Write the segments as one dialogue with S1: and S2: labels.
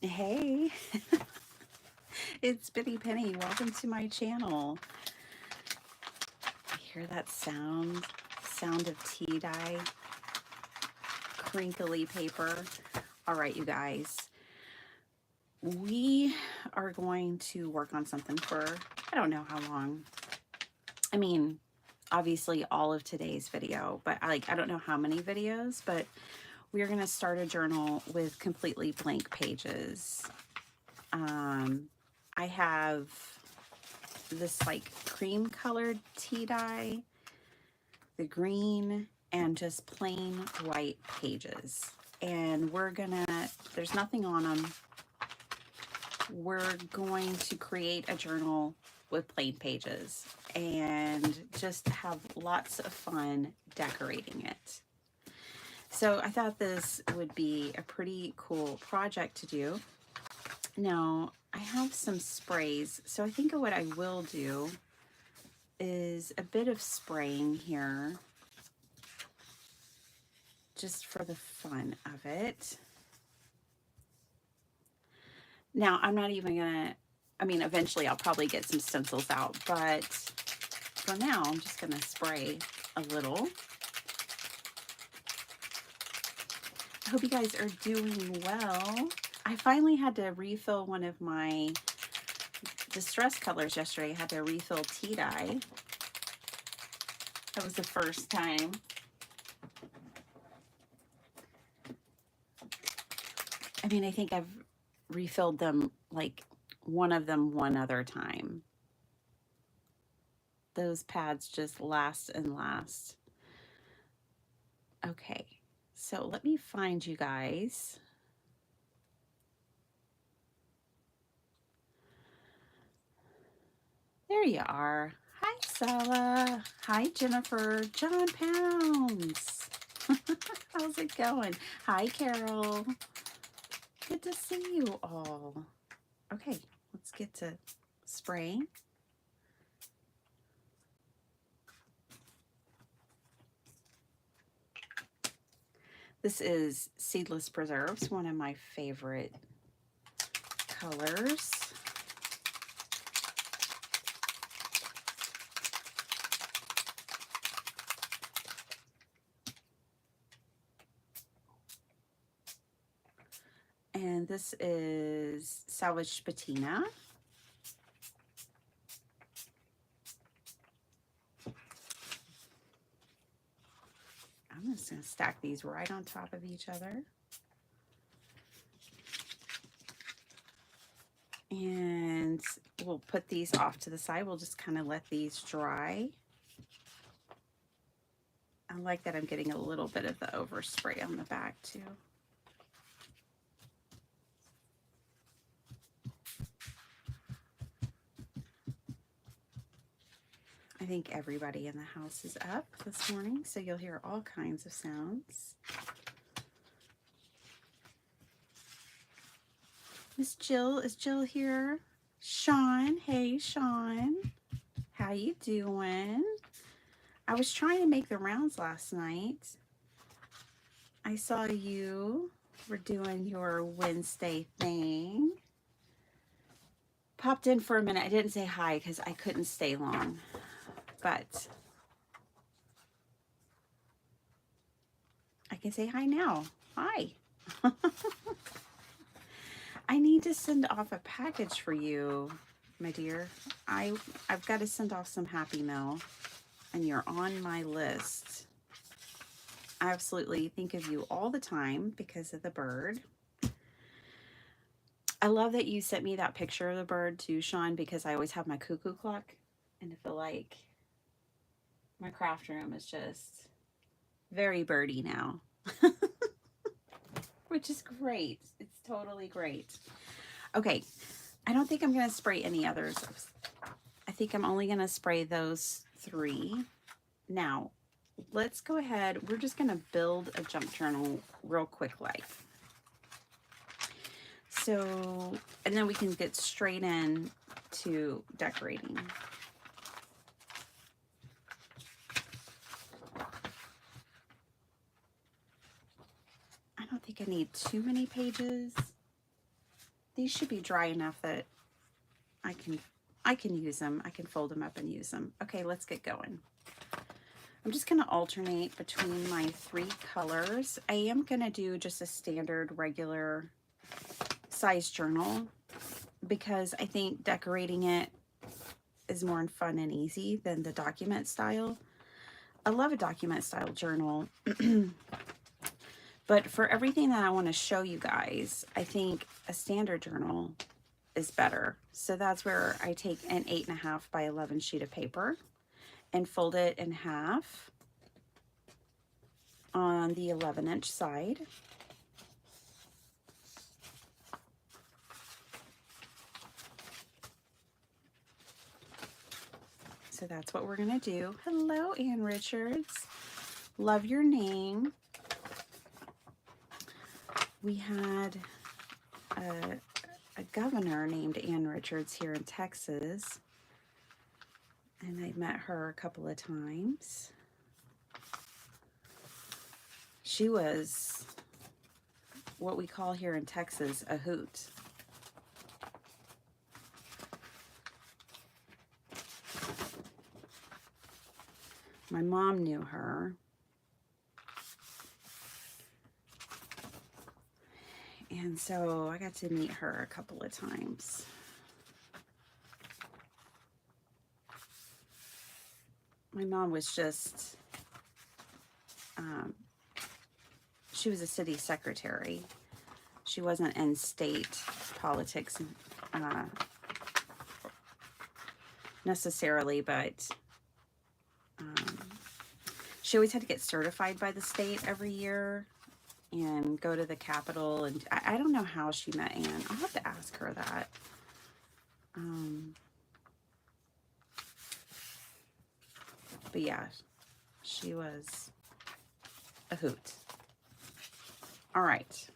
S1: Hey, it's Bitty Penny. Welcome to my channel. You hear that sound? Sound of tea dye, crinkly paper. All right, you guys. We are going to work on something for I don't know how long. I mean, obviously all of today's video, but I don't know how many videos, but we're going to start a journal with completely blank pages. I have this like cream colored tea dye, the green, and just plain white pages. And there's nothing on them. We're going to create a journal with plain pages and just have lots of fun decorating it. So I thought this would be a pretty cool project to do. Now, I have some sprays, so I think what I will do is a bit of spraying here just for the fun of it. Now, I'm not even gonna, eventually I'll probably get some stencils out, but for now, I'm just gonna spray a little. I hope you guys are doing well. I finally had to refill one of my distress colors yesterday. I had to refill tea dye. That was the first time. I think I've refilled them, like one of them one other time. Those pads just last and last. Okay, so let me find you guys. There you are. Hi, Sala. Hi, Jennifer. John Pounds. How's it going? Hi, Carol. Good to see you all. Okay, let's get to spraying. This is Seedless Preserves, one of my favorite colors. And this is Salvaged Patina. I'm just going to stack these right on top of each other. And we'll put these off to the side. We'll just kind of let these dry. I like that I'm getting a little bit of the overspray on the back too. I think everybody in the house is up this morning, so you'll hear all kinds of sounds. Miss Jill, is Jill here? Sean, hey Sean, how you doing? I was trying to make the rounds last night. I saw you were doing your Wednesday thing. Popped in for a minute. I didn't say hi because I couldn't stay long, but I can say hi now. Hi. I need to send off a package for you, my dear. I've got to send off some Happy Mail, and you're on my list. I absolutely think of you all the time because of the bird. I love that you sent me that picture of the bird too, Sean, because I always have my cuckoo clock, and I feel like my craft room is just very birdie now. Which is great. It's totally great. Okay, I don't think I'm going to spray any others. I think I'm only going to spray those 3. Now, let's go ahead. We're just going to build a junk journal real quick like. So, and then we can get straight in to decorating. I don't think I need too many pages. these should be dry enough that I can use them. I can fold them up and use them. Okay, let's get going. I'm just going to alternate between my 3 colors. I am going to do just a standard regular size journal because I think decorating it is more fun and easy than the document style. I love a document style journal, but for everything that I want to show you guys, I think a standard journal is better. So that's where I take an 8.5 by 11 sheet of paper and fold it in half on the 11-inch side. So that's what we're going to do. Hello, Ann Richards. Love your name. We had a governor named Ann Richards here in Texas, and I met her a couple of times. She was what we call here in Texas a hoot. My mom knew her. And so I got to meet her a couple of times. My mom was just, she was a city secretary. She wasn't in state politics necessarily, but she always had to get certified by the state every year and go to the Capitol. And I don't know how she met Anne. I'll have to ask her that. But yeah, she was a hoot. All right.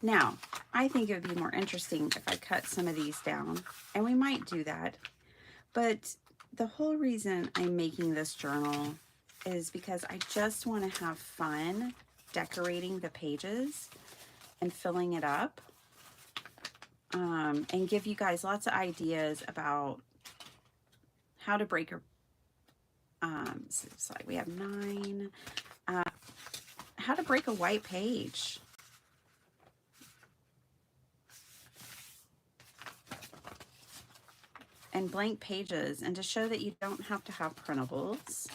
S1: Now, I think it would be more interesting if I cut some of these down, and we might do that. But the whole reason I'm making this journal is because I just want to have fun decorating the pages and filling it up, and give you guys lots of ideas about how to break a, so we have 9, how to break a white page. And blank pages, and to show that you don't have to have printables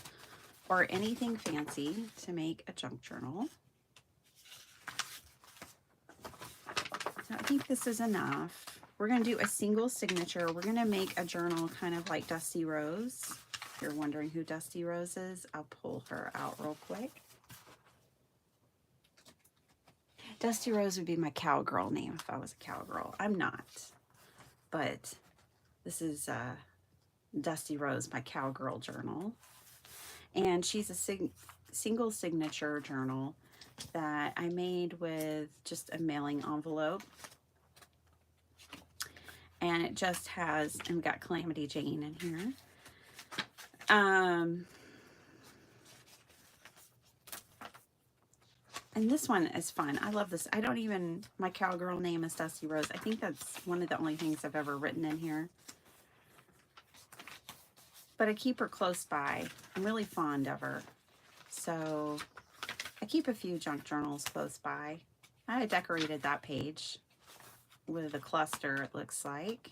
S1: or anything fancy to make a junk journal. So I think this is enough. We're going to do a single signature. We're going to make a journal kind of like Dusty Rose. If you're wondering who Dusty Rose is, I'll pull her out real quick. Dusty Rose would be my cowgirl name if I was a cowgirl. I'm not, but this is Dusty Rose, my cowgirl journal. And she's a single signature journal that I made with just a mailing envelope. And it just has, and we got Calamity Jane in here. And this one is fun. I love this. I don't even, my cowgirl name is Dusty Rose. I think that's one of the only things I've ever written in here. But I keep her close by. I'm really fond of her. So I keep a few junk journals close by. I decorated that page with a cluster, it looks like.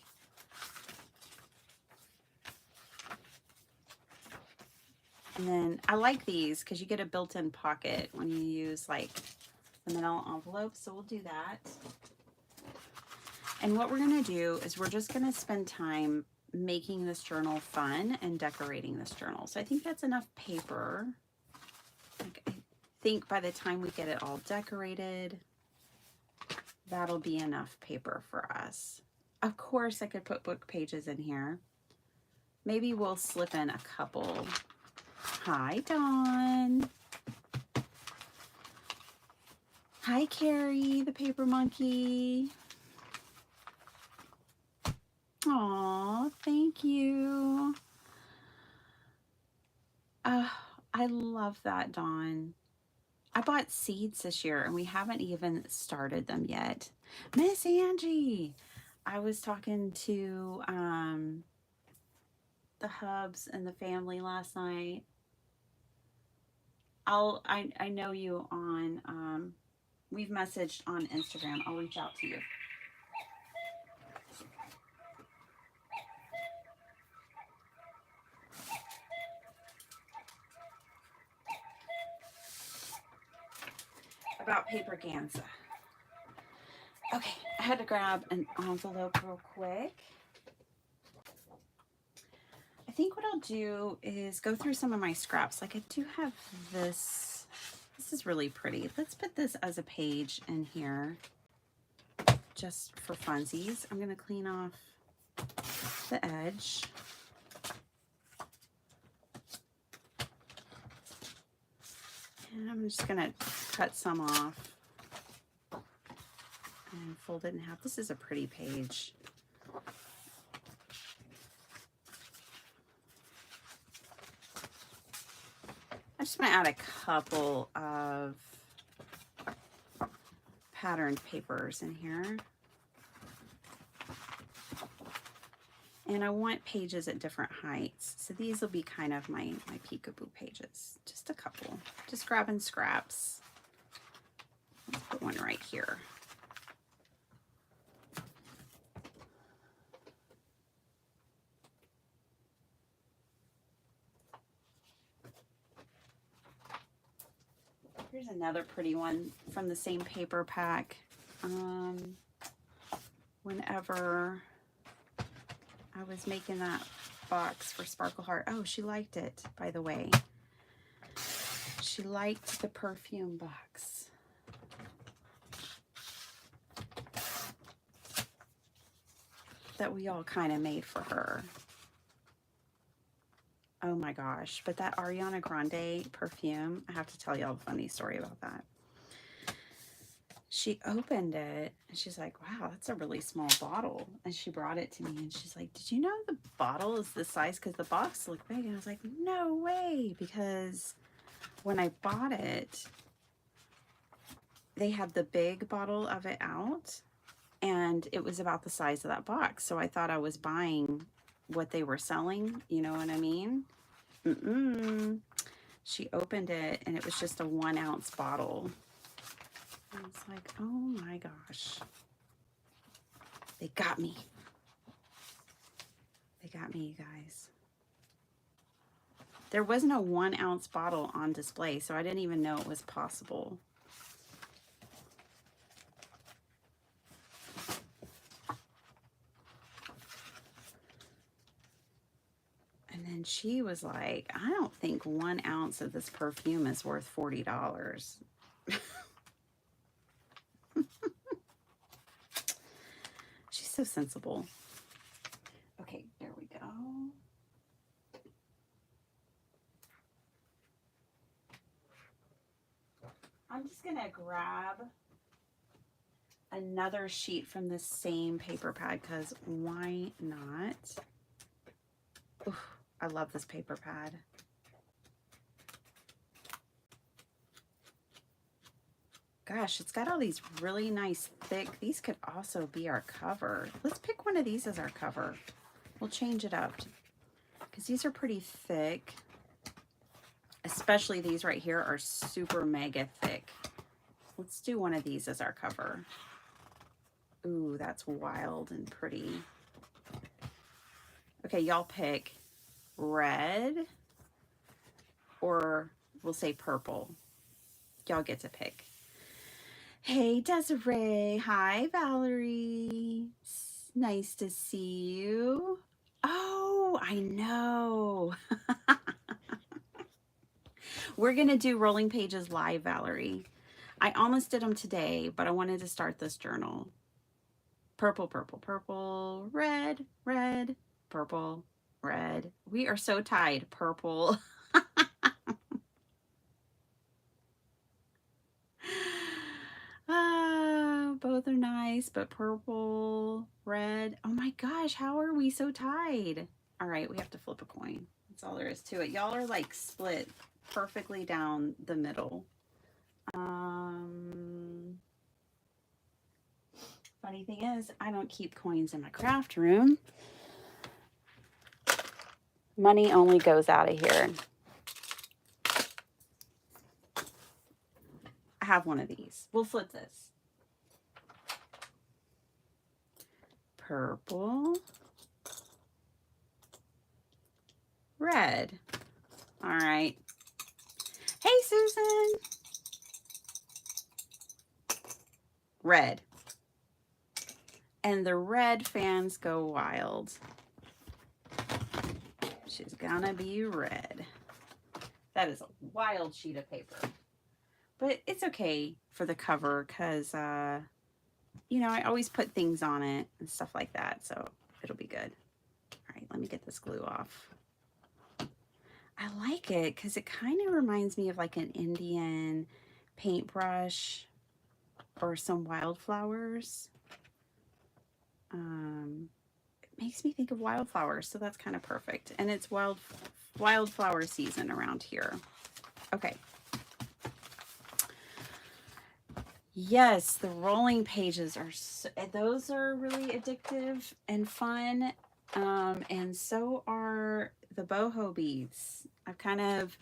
S1: And then I like these because you get a built-in pocket when you use like the manila envelope. So we'll do that. And what we're going to do is we're just going to spend time making this journal fun and decorating this journal. So I think that's enough paper. Like, I think by the time we get it all decorated, that'll be enough paper for us. Of course, I could put book pages in here. Maybe we'll slip in a couple. Hi, Dawn. Hi, Carrie, the paper monkey. Aw, thank you. I love that, Dawn. I bought seeds this year and we haven't even started them yet. Miss Angie, I was talking to the Hubs and the family last night. I know you on we've messaged on Instagram. I'll reach out to you. About paper Ganza. Okay, I had to grab an envelope real quick. I think what I'll do is go through some of my scraps. Like I do have this. This is really pretty. Let's put this as a page in here just for funsies. I'm going to clean off the edge. And I'm just going to cut some off and fold it in half. This is a pretty page. I just want to add a couple of patterned papers in here. And I want pages at different heights. So these will be kind of my peekaboo pages. Just a couple. Just grabbing scraps. Let's put one right here. Here's another pretty one from the same paper pack. Whenever I was making that box for Sparkle Heart. Oh, she liked it, by the way. She liked the perfume box. That we all kind of made for her. Oh my gosh, but that Ariana Grande perfume, I have to tell y'all a funny story about that. She opened it and she's like, wow, that's a really small bottle. And she brought it to me and she's like, did you know the bottle is this size? Because the box looked big. And I was like, no way. Because when I bought it, they had the big bottle of it out and it was about the size of that box. So I thought I was buying what they were selling. You know what I mean? She opened it and it was just a 1 ounce bottle. I was like, oh my gosh. They got me. They got me, you guys. There wasn't a 1 ounce bottle on display, so I didn't even know it was possible. And then she was like, I don't think 1 ounce of this perfume is worth $40. She's so sensible. Okay, there we go. I'm just gonna grab another sheet from the same paper pad because why not? Oof, I love this paper pad. Gosh, it's got all these really nice thick, these could also be our cover. Let's pick one of these as our cover. We'll change it up because these are pretty thick. Especially these right here are super mega thick. Let's do one of these as our cover. Ooh, that's wild and pretty. Okay, y'all pick red or we'll say purple. Y'all get to pick. Hey, Desiree. Hi, Valerie. Nice to see you. Oh, I know. We're going to do Rolling Pages live, Valerie. I almost did them today, but I wanted to start this journal. Purple, purple, purple, red, red, purple, red. We are so tied. Purple. Both are nice. nice, but purple, red. Oh my gosh, how are we so tied? All right, we have to flip a coin. That's all there is to it. Y'all are like split perfectly down the middle. Funny thing is, I don't keep coins in my craft room. Money only goes out of here. I have one of these. We'll flip this. Purple. Red. All right. Hey, Susan. Red. And the red fans go wild. She's gonna be red. That is a wild sheet of paper. But it's okay for the cover because, you know, I always put things on it and stuff like that. So it'll be good. All right, let me get this glue off. I like it because it kind of reminds me of like an Indian paintbrush or some wildflowers. It makes me think of wildflowers, so that's kind of perfect. And it's wildflower season around here. Okay. Yes, the rolling pages are, those are really addictive and fun. And so are the boho beads. I've kind of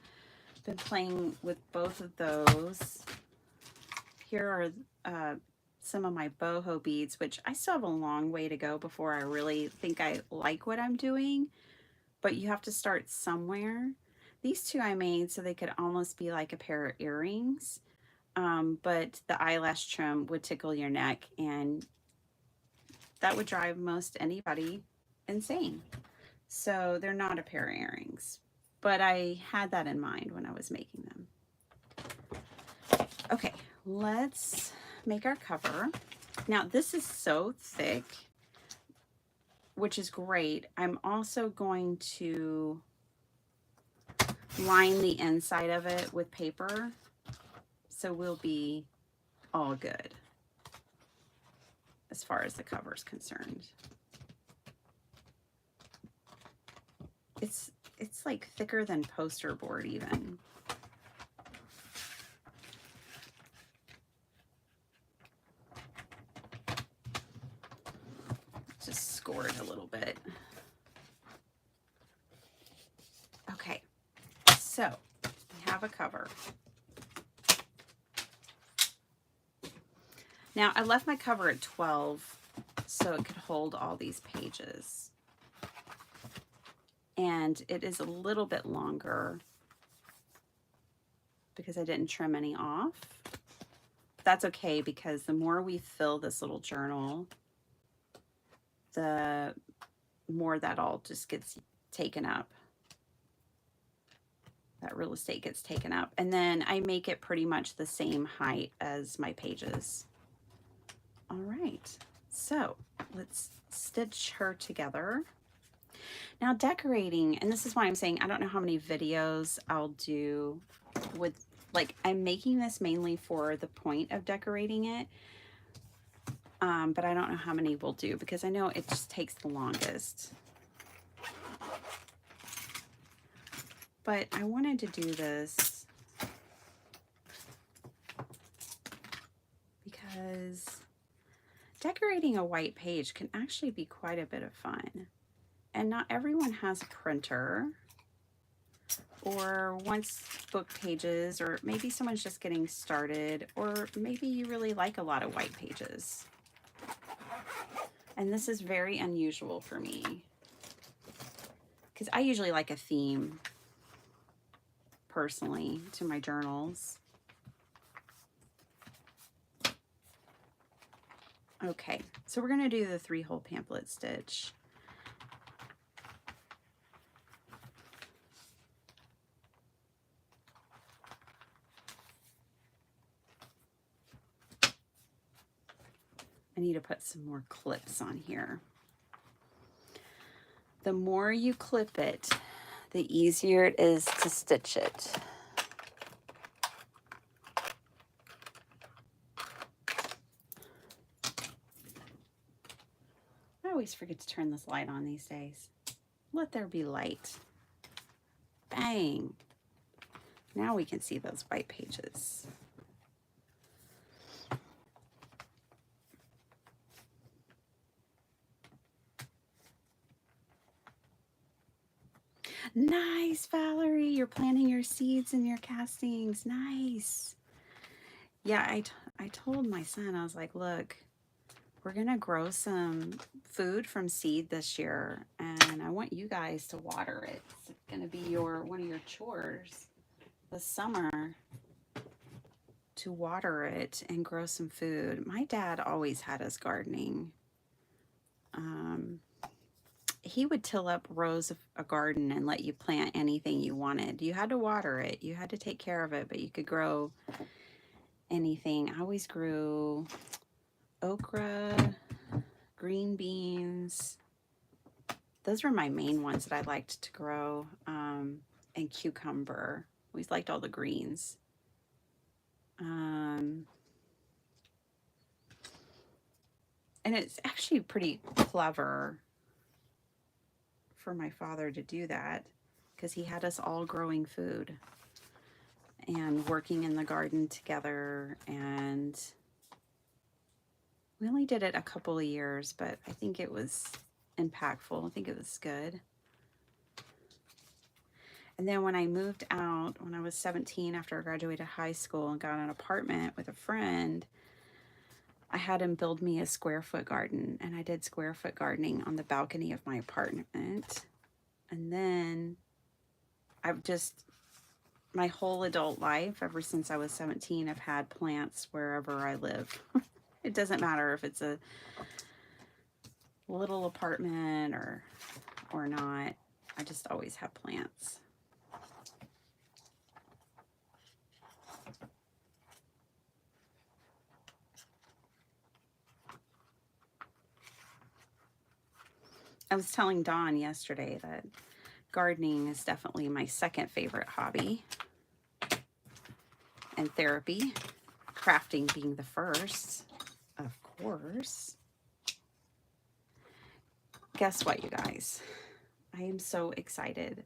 S1: been playing with both of those. Here are some of my boho beads, which I still have a long way to go before I really think I like what I'm doing, but you have to start somewhere. These two I made so they could almost be like a pair of earrings, but the eyelash trim would tickle your neck and that would drive most anybody insane. So they're not a pair of earrings, but I had that in mind when I was making them. Okay, let's make our cover. Now this is so thick, which is great. I'm also going to line the inside of it with paper, so we'll be all good as far as the cover is concerned. It's like thicker than poster board even. Just score it a little bit. Okay, so we have a cover. Now I left my cover at 12 so it could hold all these pages. And it is a little bit longer because I didn't trim any off. But that's okay because the more we fill this little journal, the more that all just gets taken up. That real estate gets taken up. And then I make it pretty much the same height as my pages. All right, so let's stitch her together. Now decorating, and this is why I'm saying I don't know how many videos I'll do with, like, I'm making this mainly for the point of decorating it. But I don't know how many we'll do because I know it just takes the longest. But I wanted to do this because decorating a white page can actually be quite a bit of fun. And not everyone has a printer or wants book pages, or maybe someone's just getting started, or maybe you really like a lot of white pages. And this is very unusual for me because I usually like a theme personally to my journals. Okay, so we're going to do the 3-hole pamphlet stitch. I need to put some more clips on here. The more you clip it, the easier it is to stitch it. always forget to turn this light on these days. Let there be light. Bang. Now we can see those white pages. Nice, Valerie. You're planting your seeds in your castings. Nice. Yeah, I told my son, I was like, look, we're going to grow some food from seed this year, and I want you guys to water it. It's going to be one of your chores this summer to water it and grow some food. My dad always had us gardening. He would till up rows of a garden and let you plant anything you wanted. You had to water it. You had to take care of it, but you could grow anything. I always grew okra, green beans. Those were my main ones that I liked to grow, and cucumber. Always liked all the greens. And it's actually pretty clever for my father to do that, because he had us all growing food and working in the garden together, and we only did it a couple of years, but I think it was impactful. I think it was good. And then when I moved out, when I was 17, after I graduated high school and got an apartment with a friend, I had him build me a square foot garden, and I did square foot gardening on the balcony of my apartment. And then my whole adult life, ever since I was 17, I've had plants wherever I live. It doesn't matter if it's a little apartment or not. I just always have plants. I was telling Dawn yesterday that gardening is definitely my second favorite hobby, and therapy, crafting being the first, of course. Guess what, you guys? I am so excited.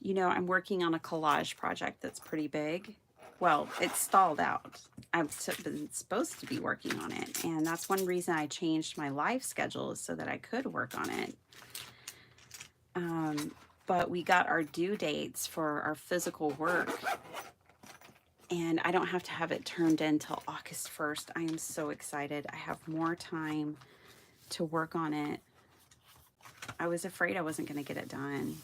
S1: You know, I'm working on a collage project that's pretty big. Well, it's stalled out. I've been supposed to be working on it, and that's one reason I changed my life schedule, is so that I could work on it. But we got our due dates for our physical work, and I don't have to have it turned in till August 1st. I am so excited. I have more time to work on it. I was afraid I wasn't going to get it done,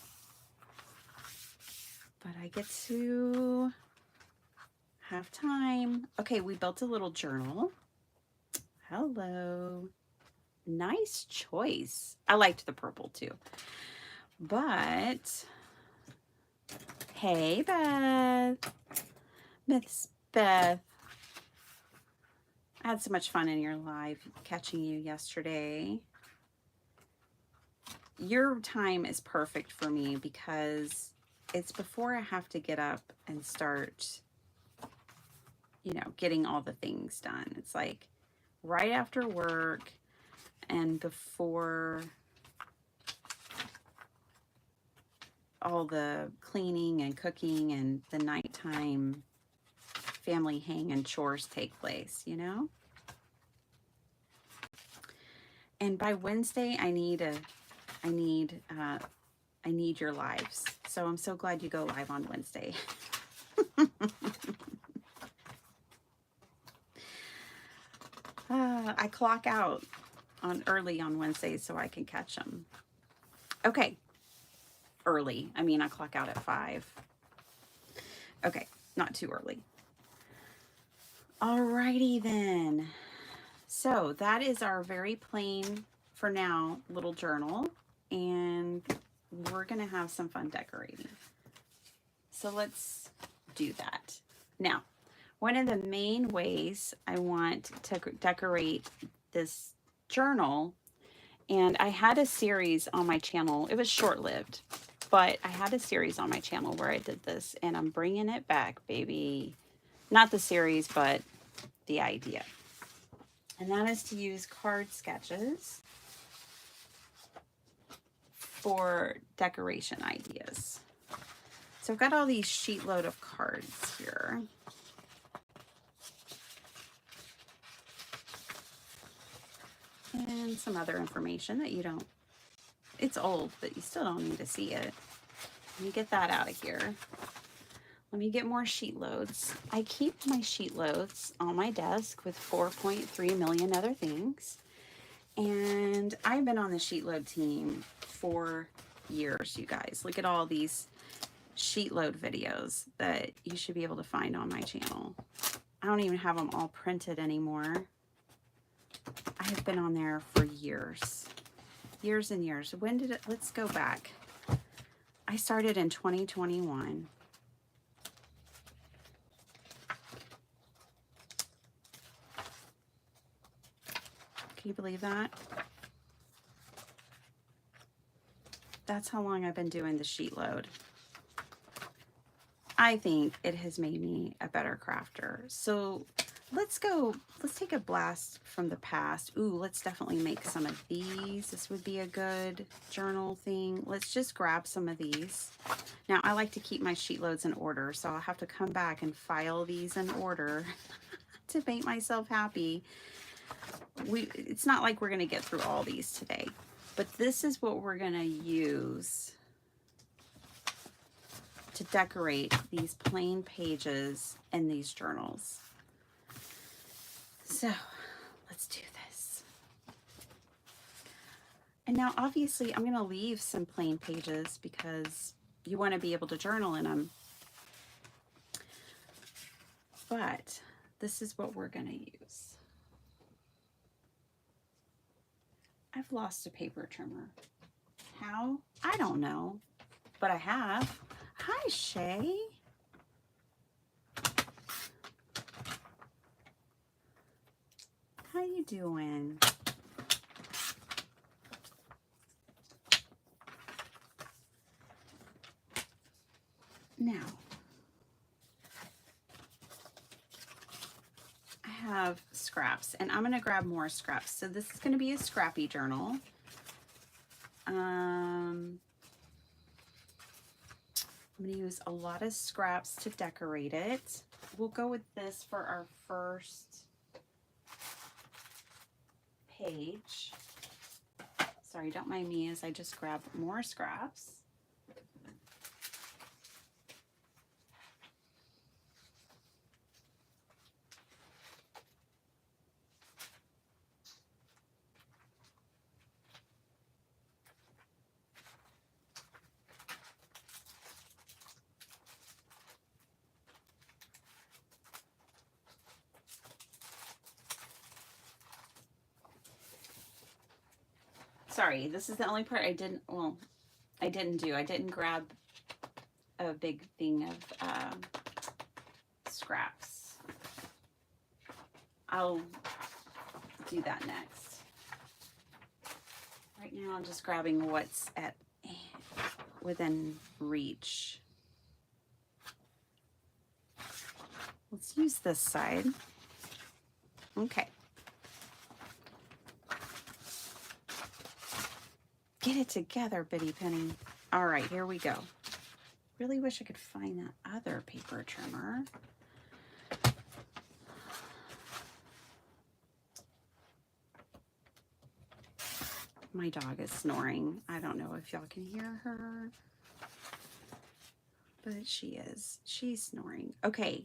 S1: but I get to have time. Okay, we built a little journal. Hello. Nice choice. I liked the purple too. But, hey, Beth. Miss Beth. I had so much fun in your live catching you yesterday. Your time is perfect for me because it's before I have to get up and start, you know, getting all the things done. It's like right after work and before all the cleaning and cooking and the nighttime family hang and chores take place, you know? And by Wednesday, I need your lives. So I'm so glad you go live on Wednesday. I clock out early on Wednesdays so I can catch them. Okay. Early. I mean, I clock out at 5. Okay. Not too early. Alrighty then. So that is our very plain, for now, little journal. And we're going to have some fun decorating. So let's do that. Now, one of the main ways I want to decorate this journal, and I had a series on my channel. It was short-lived, but I had a series on my channel where I did this, and I'm bringing it back, baby. Not the series, but the idea. and that is to use card sketches for decoration ideas. So I've got all these sheet load of cards here. And some other information that you don't, it's old, but you still don't need to see it. Let me get that out of here. Let me get more sheet loads. I keep my sheet loads on my desk with 4.3 million other things. And I've been on the sheet load team for years, you guys. Look at all these sheet load videos that you should be able to find on my channel. I don't even have them all printed anymore. I have been on there for years. Years and years. When did it? Let's go back. I started in 2021. Can you believe that? That's how long I've been doing the sheet load. I think it has made me a better crafter. So let's take a blast from the past. Ooh, let's definitely make some of these. This would be a good journal thing. Let's just grab some of these. Now, I like to keep my sheet loads in order, so I'll have to come back and file these in order to make myself happy. It's not like we're going to get through all these today, but this is what we're going to use to decorate these plain pages in these journals. So let's do this. And now obviously I'm going to leave some plain pages because you want to be able to journal in them. But this is what we're going to use. I've lost a paper trimmer. How? I don't know, but I have. Hi, Shay. How you doing? Now, I have scraps, and I'm going to grab more scraps. So this is going to be a scrappy journal. I'm going to use a lot of scraps to decorate it. We'll go with this for our first page. Sorry, don't mind me as I just grab more scraps. Sorry, this is the only part I didn't do. I didn't grab a big thing of scraps. I'll do that next. Right now I'm just grabbing what's within reach. Let's use this side. Okay. Get it together, Bitty Penny. All right, here we go. Really wish I could find that other paper trimmer. My dog is snoring. I don't know if y'all can hear her, but she is. She's snoring. Okay,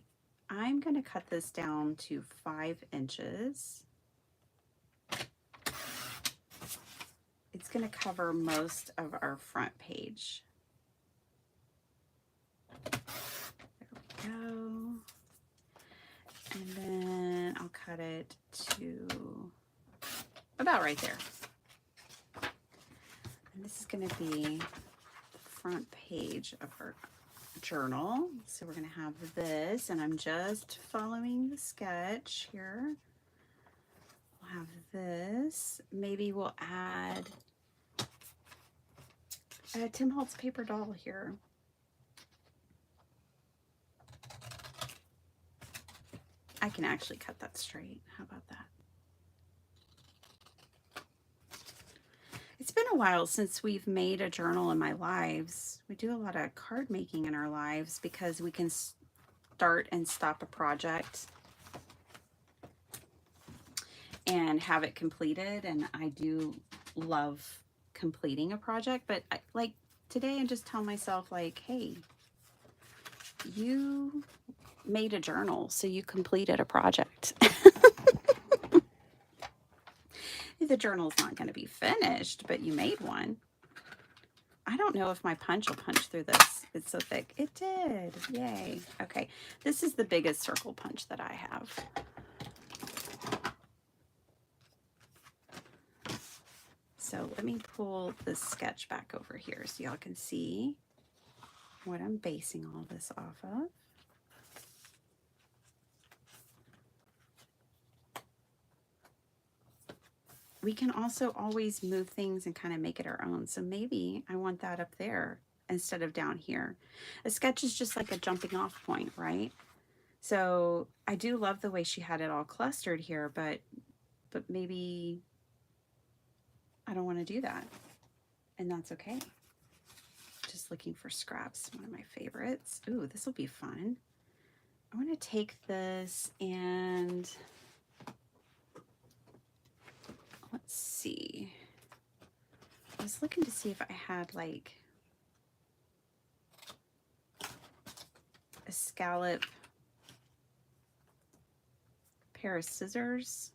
S1: I'm going to cut this down to 5 inches. It's going to cover most of our front page. There we go. And then I'll cut it to about right there. And this is going to be the front page of our journal. So we're going to have this, and I'm just following the sketch here. We'll have this. Maybe we'll add Tim Holtz paper doll here. I can actually cut that straight. How about that? a while since we've made a journal in my lives. We do a lot of card making in our lives because we can start and stop a project and have it completed. And I do love completing a project, but like today I just tell myself like, hey, you made a journal, so you completed a project. The journal's not going to be finished, but you made one. I don't know if my punch will punch through this. It's so thick. It did. Yay. Okay. This is the biggest circle punch that I have. So let me pull this sketch back over here so y'all can see what I'm basing all this off of. We can also always move things and kind of make it our own. So maybe I want that up there instead of down here. A sketch is just like a jumping off point, right? So I do love the way she had it all clustered here, but maybe I don't want to do that. And that's okay. Just looking for scraps, one of my favorites. Ooh, this will be fun. I want to take this and let's see. I was looking to see if I had like a scallop pair of scissors.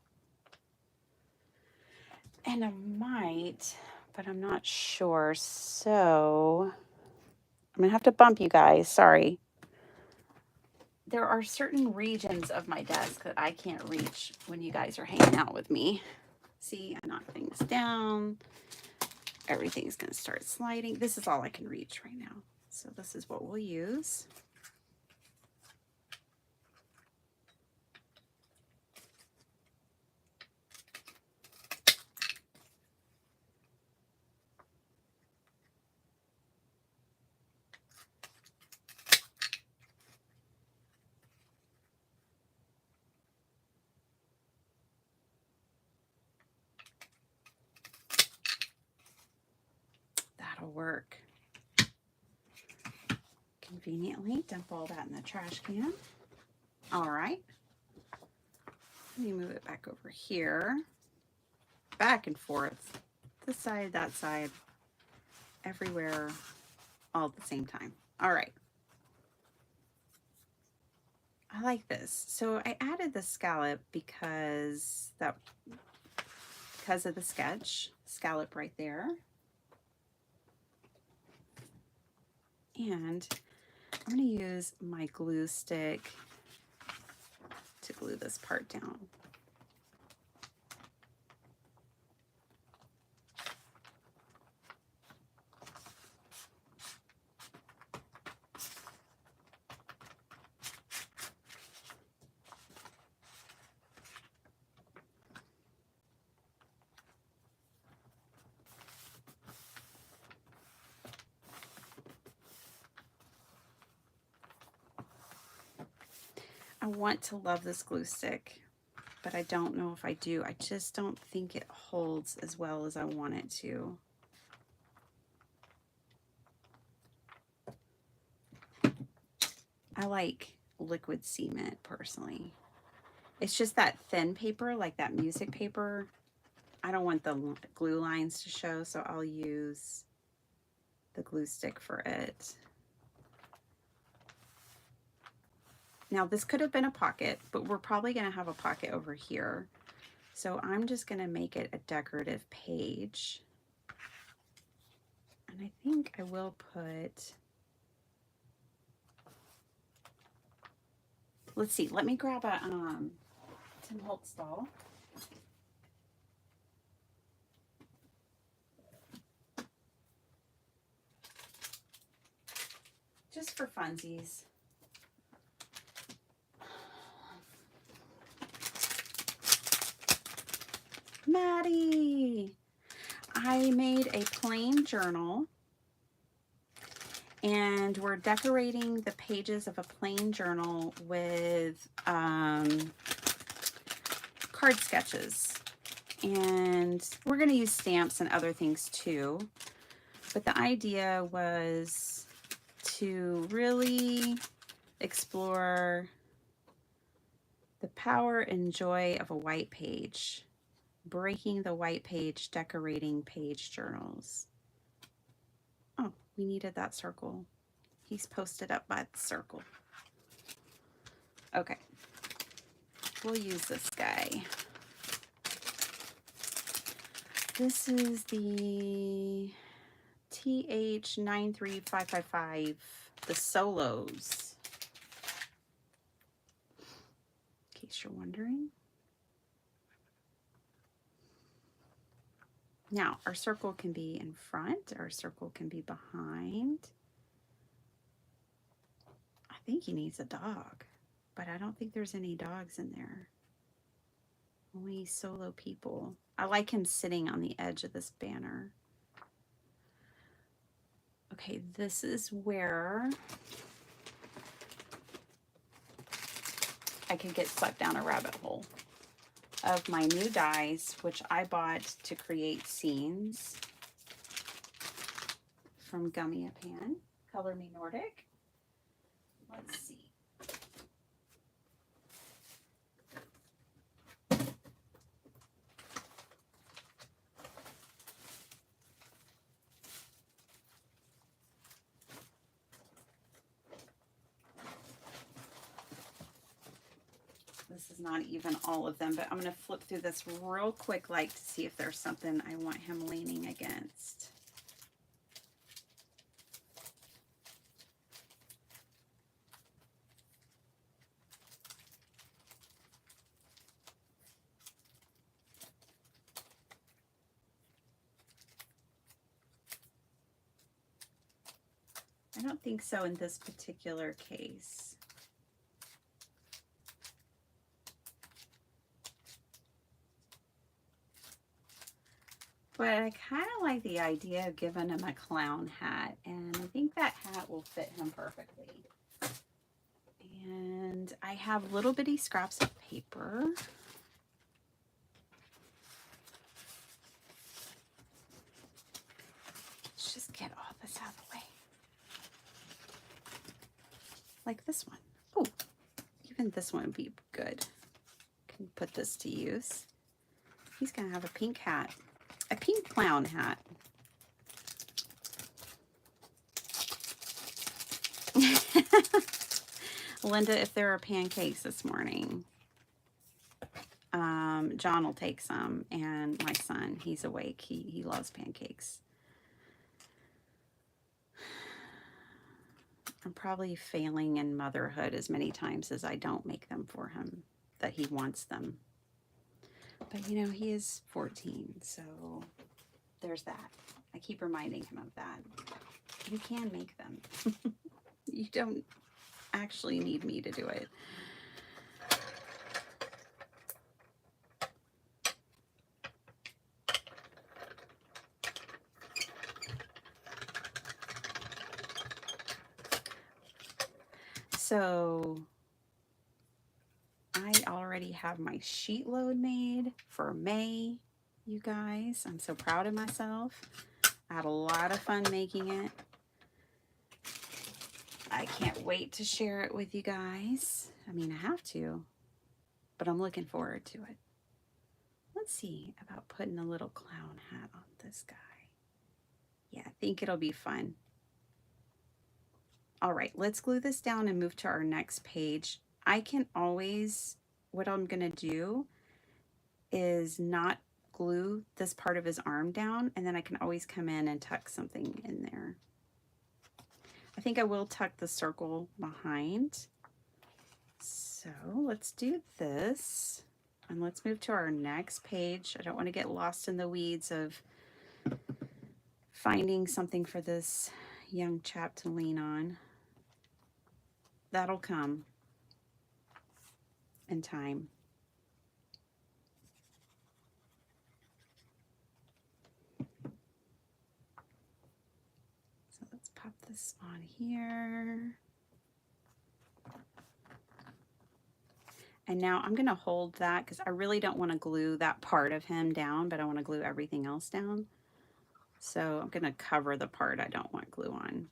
S1: And I might, but I'm not sure. So I'm gonna have to bump you guys. Sorry. There are certain regions of my desk that I can't reach when you guys are hanging out with me. See, I knock things down. Everything's gonna start sliding. This is all I can reach right now. So this is what we'll use. That'll work. Conveniently dump all that in the trash can. All right. Let me move it back over here. Back and forth. This side, that side, everywhere, all at the same time. All right. I like this. So I added the scallop because of the sketch. Scallop right there. And I'm going to use my glue stick to glue this part down. I want to love this glue stick, but I don't know if I do. I just don't think it holds as well as I want it to. I like liquid cement personally. It's just that thin paper, like that music paper. I don't want the glue lines to show, so I'll use the glue stick for it. Now this could have been a pocket, but we're probably going to have a pocket over here. So I'm just going to make it a decorative page. And I think I will put, let's see, let me grab a Tim Holtz doll. Just for funsies. Maddie! I made a plain journal and we're decorating the pages of a plain journal with card sketches. And we're going to use stamps and other things too. But the idea was to really explore the power and joy of a white page, breaking the white page, decorating page journals. Oh, we needed that circle. He's posted up by the circle. Okay, we'll use this guy. This is the TH93555, the solos, in case you're wondering. Now, our circle can be in front, our circle can be behind. I think he needs a dog, but I don't think there's any dogs in there. Only solo people. I like him sitting on the edge of this banner. Okay, this is where I could get sucked down a rabbit hole of my new dies, which I bought to create scenes from Gummy Pan, Color Me Nordic. Let's see. This is not even all of them, but I'm going to flip through this real quick, like, to see if there's something I want him leaning against. I don't think so in this particular case. But I kind of like the idea of giving him a clown hat, and I think that hat will fit him perfectly. And I have little bitty scraps of paper. Let's just get all this out of the way. Like this one. Oh, even this one would be good. Can put this to use. He's gonna have a pink hat. A pink clown hat. Linda, if there are pancakes this morning, John will take some, and my son, he's awake. He loves pancakes. I'm probably failing in motherhood as many times as I don't make them for him, that he wants them. But you know, he is 14, so there's that. I keep reminding him of that. You can make them. You don't actually need me to do it. So I already have my sheet load made for May, you guys. I'm so proud of myself. I had a lot of fun making it. I can't wait to share it with you guys. I mean, I have to, but I'm looking forward to it. Let's see about putting a little clown hat on this guy. Yeah, I think it'll be fun. All right, let's glue this down and move to our next page. I can always, what I'm gonna do is not glue this part of his arm down, and then I can always come in and tuck something in there. I think I will tuck the circle behind. So let's do this, and let's move to our next page. I don't want to get lost in the weeds of finding something for this young chap to lean on. That'll come in time. So let's pop this on here. And now I'm going to hold that because I really don't want to glue that part of him down, but I want to glue everything else down. So I'm going to cover the part I don't want glue on.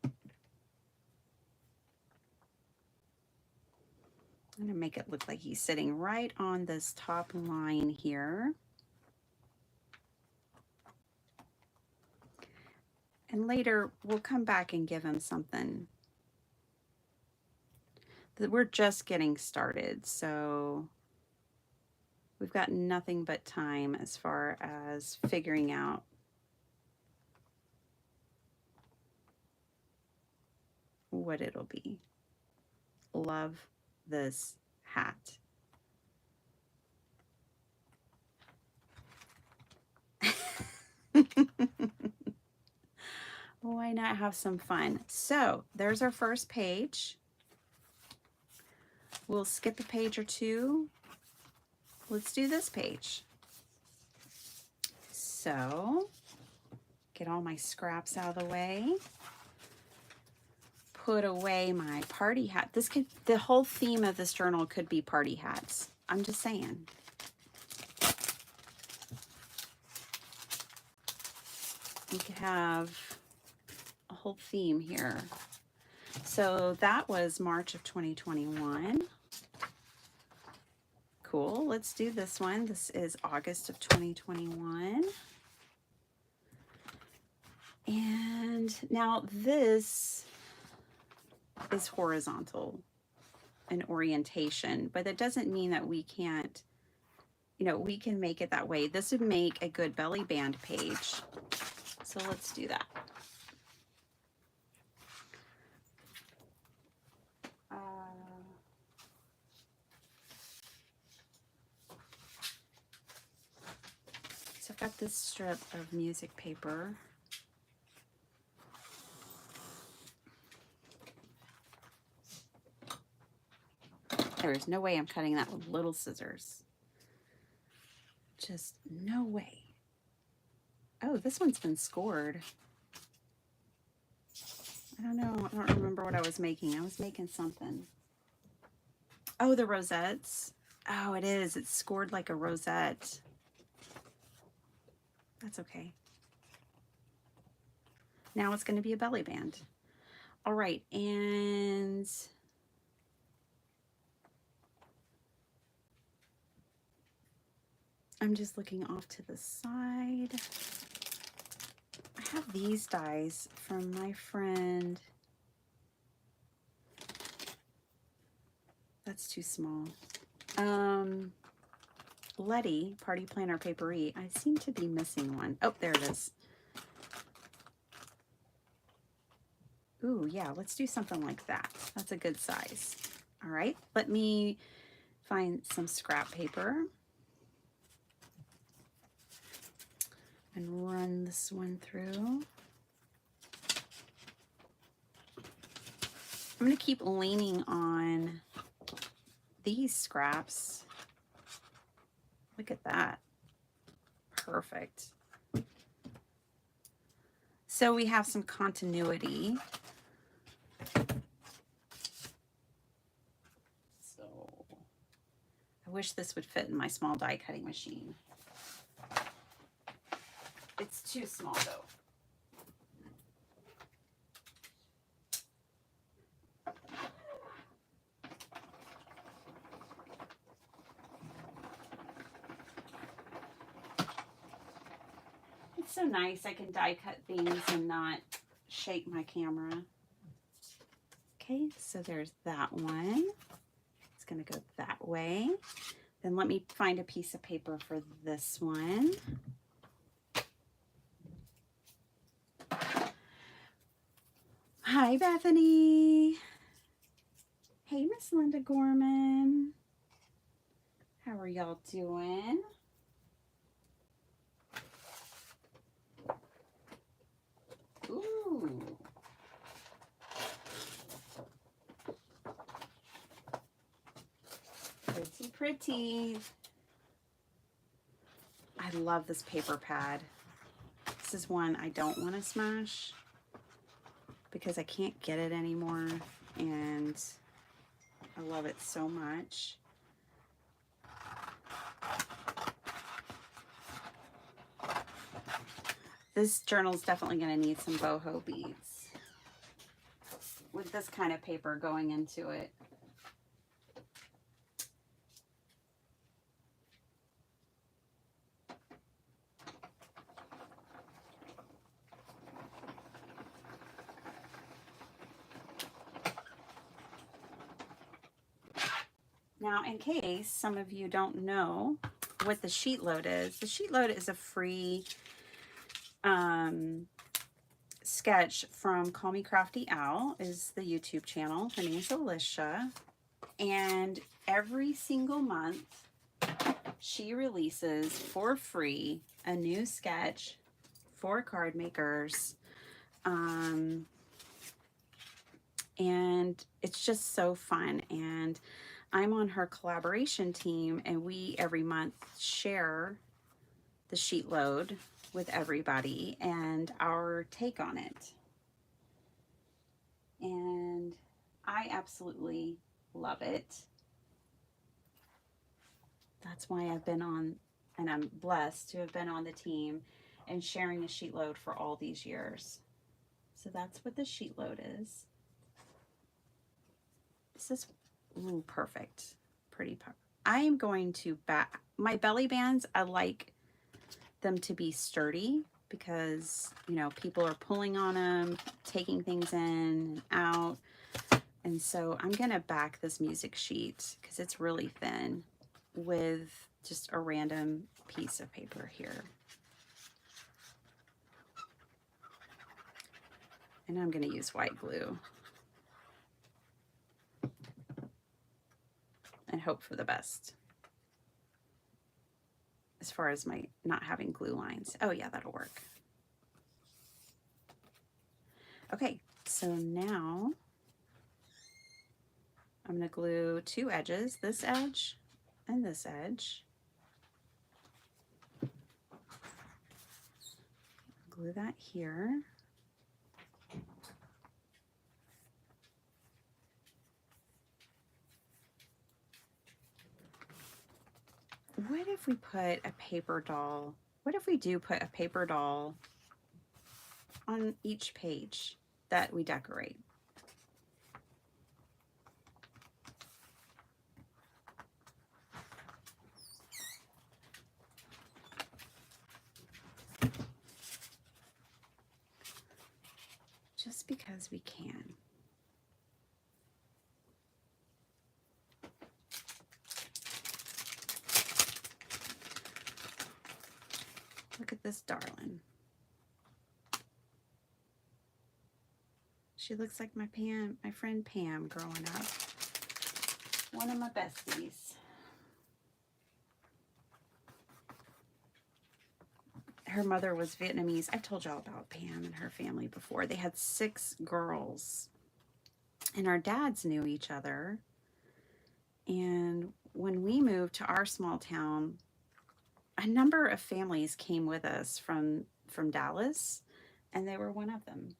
S1: I'm going to make it look like he's sitting right on this top line here. And later we'll come back and give him something. We're just getting started, so we've got nothing but time as far as figuring out what it'll be. Love this hat. Why not have some fun? So there's our first page. We'll skip a page or two. Let's do this page. So get all my scraps out of the way. Put away my party hat. This could, the whole theme of this journal could be party hats. I'm just saying. We could have a whole theme here. So that was March of 2021. Cool. Let's do this one. This is August of 2021. And now this is horizontal in orientation, but that doesn't mean that we can't, you know, we can make it that way. This would make a good belly band page. So let's do that. So I've got this strip of music paper. There's no way I'm cutting that with little scissors. Just no way. Oh, this one's been scored. I don't know. I don't remember what I was making. I was making something. Oh, the rosettes. Oh, it is. It's scored like a rosette. That's okay. Now it's going to be a belly band. All right, and I'm just looking off to the side. I have these dies from my friend. That's too small. Letty, Party Planner Papery. I seem to be missing one. Oh, there it is. Ooh, yeah, let's do something like that. That's a good size. All right, let me find some scrap paper and run this one through. I'm going to keep leaning on these scraps. Look at that. Perfect. So we have some continuity. So I wish this would fit in my small die cutting machine. It's too small though. So nice. I can die cut things and not shake my camera. Okay, so there's that one. It's going to go that way. Then let me find a piece of paper for this one. Hi, Bethany. Hey, Miss Linda Gorman. How are y'all doing? Ooh. Pretty, pretty. I love this paper pad. This is one I don't want to smash because I can't get it anymore, and I love it so much. This journal is definitely going to need some boho beads with this kind of paper going into it. Now, in case some of you don't know what the sheet load is, the sheet load is a free sketch from Call Me Crafty Owl, is the YouTube channel. Her name is Alicia. And every single month, she releases for free a new sketch for card makers. And it's just so fun. And I'm on her collaboration team, and we every month share the sheet load with everybody and our take on it. And I absolutely love it. That's why I've been on, and I'm blessed to have been on the team and sharing the sheet load for all these years. So that's what the sheet load is. This is ooh, perfect. Pretty perfect. I am going to back my belly bands. I like them to be sturdy because, you know, people are pulling on them, taking things in and out. And so I'm going to back this music sheet because it's really thin with just a random piece of paper here. And I'm going to use white glue and hope for the best as far as my not having glue lines. Oh yeah, that'll work. Okay, so now I'm going to glue two edges, this edge and this edge. Glue that here. What if we put a paper doll? What if we do put a paper doll on each page that we decorate? Just because we can. Look at this darling. She looks like my friend Pam growing up. One of my besties. Her mother was Vietnamese. I've told y'all about Pam and her family before. They had 6 girls. And our dads knew each other. And when we moved to our small town, a number of families came with us from Dallas, and they were one of them.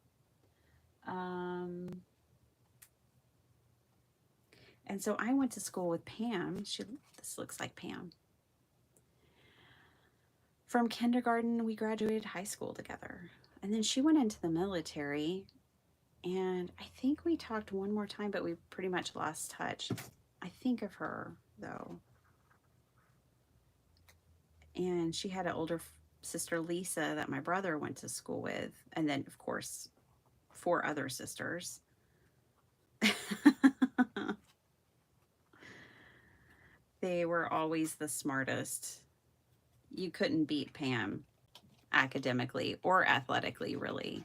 S1: And so I went to school with Pam. This looks like Pam. From kindergarten, we graduated high school together. And then she went into the military, and I think we talked one more time, but we pretty much lost touch. I think of her, though. And she had an older sister, Lisa, that my brother went to school with. And then, of course, 4 other sisters. They were always the smartest. You couldn't beat Pam academically or athletically, really.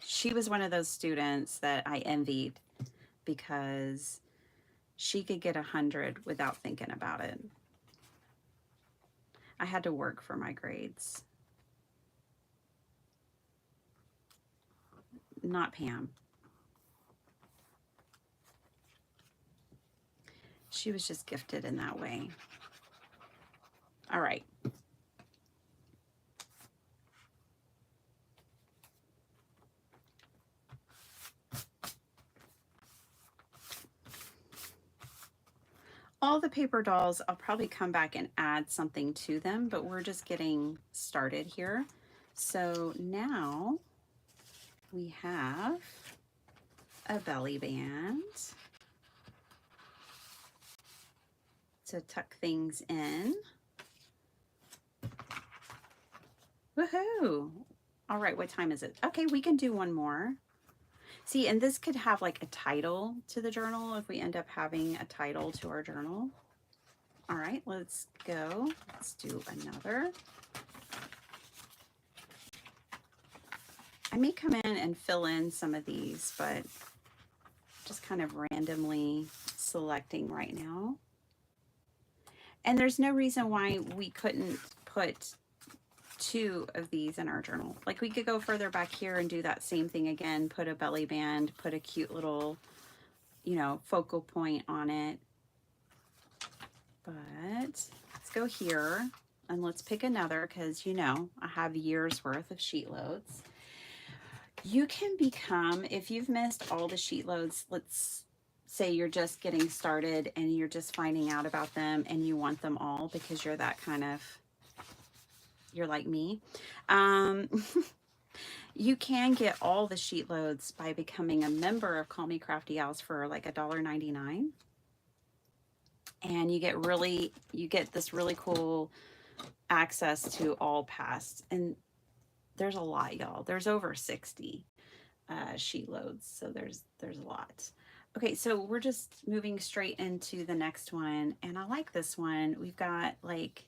S1: She was one of those students that I envied because she could get 100 without thinking about it. I had to work for my grades. Not Pam. She was just gifted in that way. All right. all the paper dolls, I'll probably come back and add something to them, but we're just getting started here. So now we have a belly band to tuck things in. Woohoo! All right, what time is it? Okay, we can do one more. See, and this could have like a title to the journal if we end up having a title to our journal. All right, let's go. Let's do another. I may come in and fill in some of these, but just kind of randomly selecting right now. And there's no reason why we couldn't put 2 of these in our journal. Like we could go further back here and do that same thing again, put a belly band, put a cute little, you know, focal point on it. But let's go here and let's pick another because, you know, I have years worth of sheet loads. You can become, if you've missed all the sheet loads, let's say you're just getting started and you're just finding out about them and you want them all because you're that kind of, you're like me. You can get all the sheet loads by becoming a member of Call Me Crafty Owls for like $1.99. And you get this really cool access to all past. And there's a lot, y'all. There's over 60 sheet loads. So there's a lot. Okay, so we're just moving straight into the next one. And I like this one. We've got like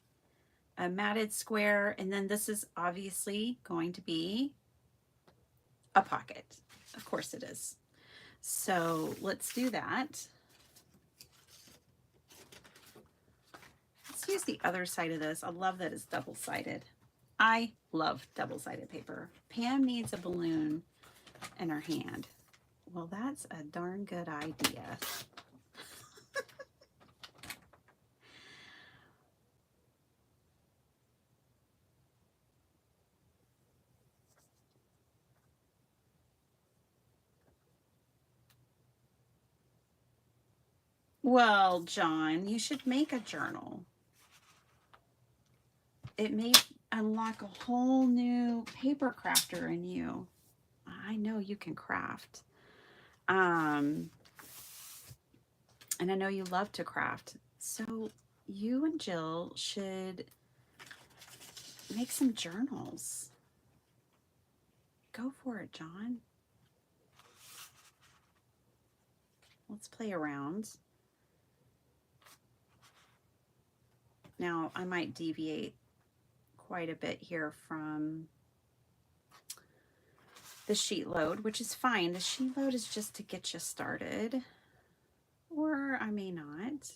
S1: a matted square. And then this is obviously going to be a pocket. Of course it is. So let's do that. Let's use the other side of this. I love that it's double-sided. I love double-sided paper. Pam needs a balloon in her hand. Well, that's a darn good idea. Well, John, you should make a journal. It may unlock a whole new paper crafter in you. I know you can craft. And I know you love to craft. So you and Jill should make some journals. Go for it, John. Let's play around. Now, I might deviate quite a bit here from the sheet load, which is fine. The sheet load is just to get you started, or I may not.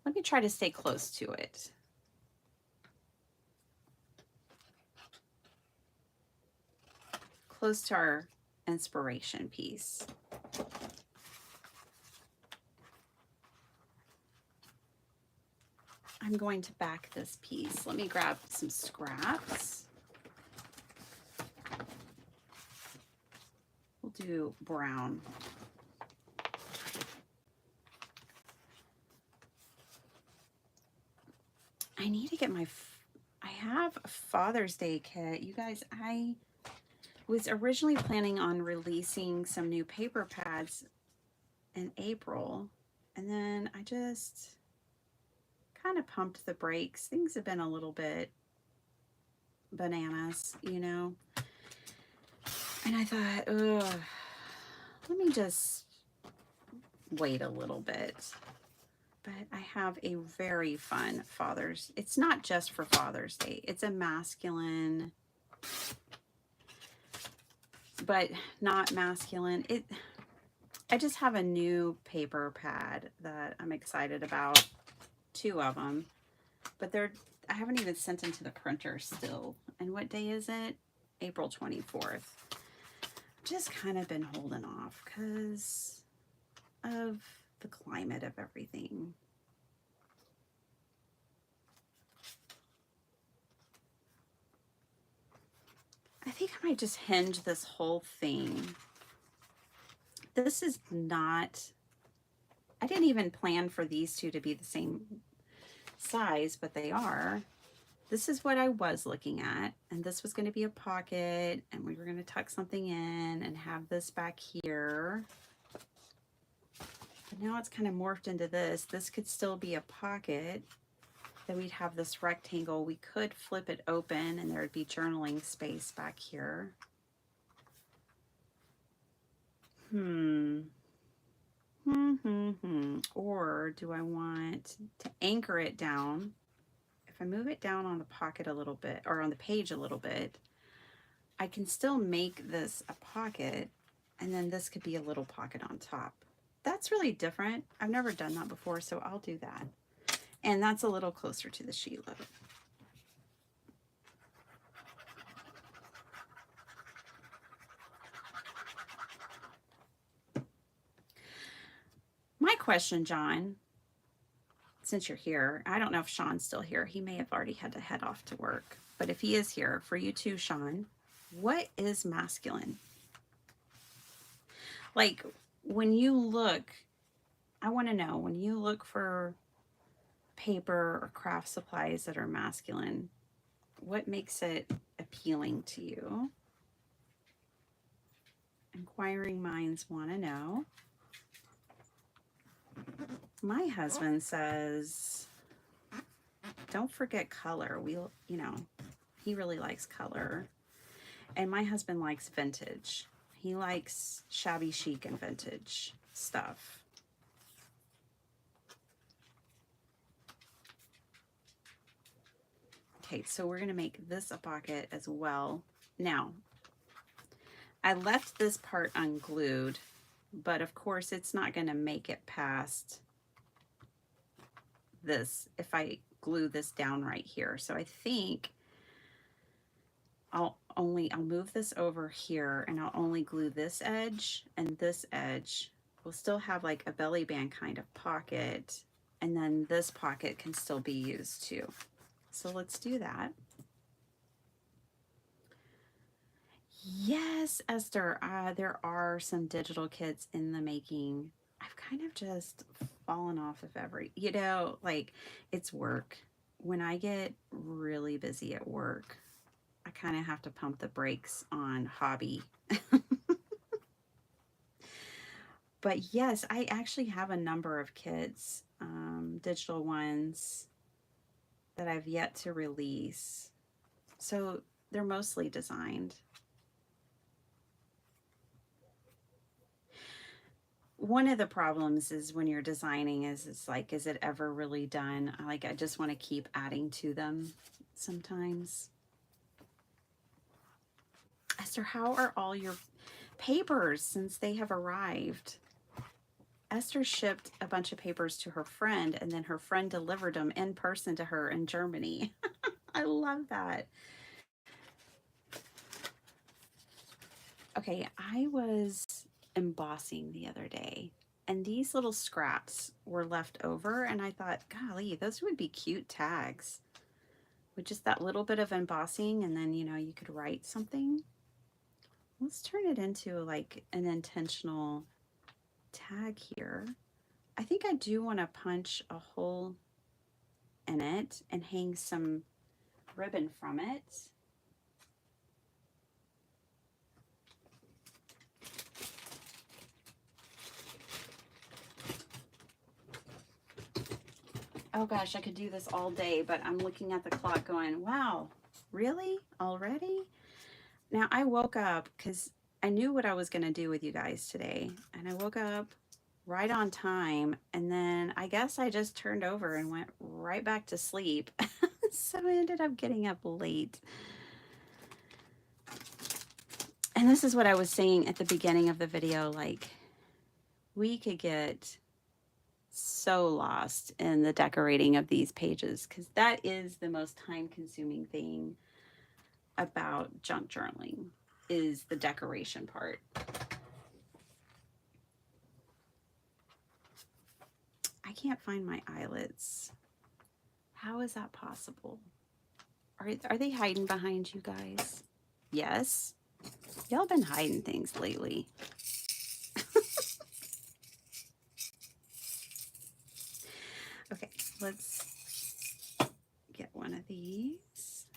S1: Let me try to stay close to it. Close to our inspiration piece. I'm going to back this piece. Let me grab some scraps. We'll do brown. I need to get my, I have a Father's Day kit. You guys, I was originally planning on releasing some new paper pads in April, and then I just kind of pumped the brakes. Things have been a little bit bananas, you know, and I thought, ugh, let me just wait a little bit. But I have a very fun Father's. It's not just for Father's Day. It's a masculine, but not masculine. I just have a new paper pad that I'm excited about. 2 of them, but I haven't even sent them to the printer still. And what day is it? April 24th. Just kind of been holding off because of the climate of everything. I think I might just hinge this whole thing. This is not, I didn't even plan for these two to be the same size, but they are. This is what I was looking at, and this was going to be a pocket, and we were going to tuck something in and have this back here. But now it's kind of morphed into this. This could still be a pocket. Then we'd have this rectangle. We could flip it open and there would be journaling space back here. Or do I want to anchor it down? If I move it down on the pocket a little bit, or on the page a little bit, I can still make this a pocket, and then this could be a little pocket on top. That's really different. I've never done that before, so I'll do that. And that's a little closer to the sheet load. My question, John, since you're here, I don't know if Sean's still here. He may have already had to head off to work. But if he is here, for you too, Sean, what is masculine? Like, when you look, I want to know, when you look for paper or craft supplies that are masculine, what makes it appealing to you? Inquiring minds want to know. My husband says, don't forget color. He really likes color. And my husband likes vintage. He likes shabby chic and vintage stuff. Okay, so we're going to make this a pocket as well. Now, I left this part unglued, but of course it's not going to make it past this if I glue this down right here. So I think I'll move this over here, and I'll only glue this edge and this edge. We'll still have like a belly band kind of pocket, and then this pocket can still be used too. So let's do that. Yes, Esther, there are some digital kits in the making. I've kind of just fallen off of like, it's work. When I get really busy at work, I kind of have to pump the brakes on hobby. But yes, I actually have a number of kits, digital ones that I've yet to release. So they're mostly designed. One of the problems is when you're designing it's like, is it ever really done? I just want to keep adding to them sometimes. Esther, how are all your papers since they have arrived? Esther shipped a bunch of papers to her friend, and then her friend delivered them in person to her in Germany. I love that. Okay, I was embossing the other day, and these little scraps were left over, and I thought, golly, those would be cute tags with just that little bit of embossing, and then you could write something. Let's turn it into like an intentional tag here. I think I do want to punch a hole in it and hang some ribbon from it. Oh gosh, I could do this all day, but I'm looking at the clock going, wow, really? Already? Now I woke up because I knew what I was going to do with you guys today, and I woke up right on time, and then I guess I just turned over and went right back to sleep. So I ended up getting up late. And this is what I was saying at the beginning of the video, like, we could get so lost in the decorating of these pages, because that is the most time-consuming thing about junk journaling, is the decoration part. I can't find my eyelets. How is that possible? Are they hiding behind you guys? Yes. Y'all been hiding things lately. Okay, let's get one of these.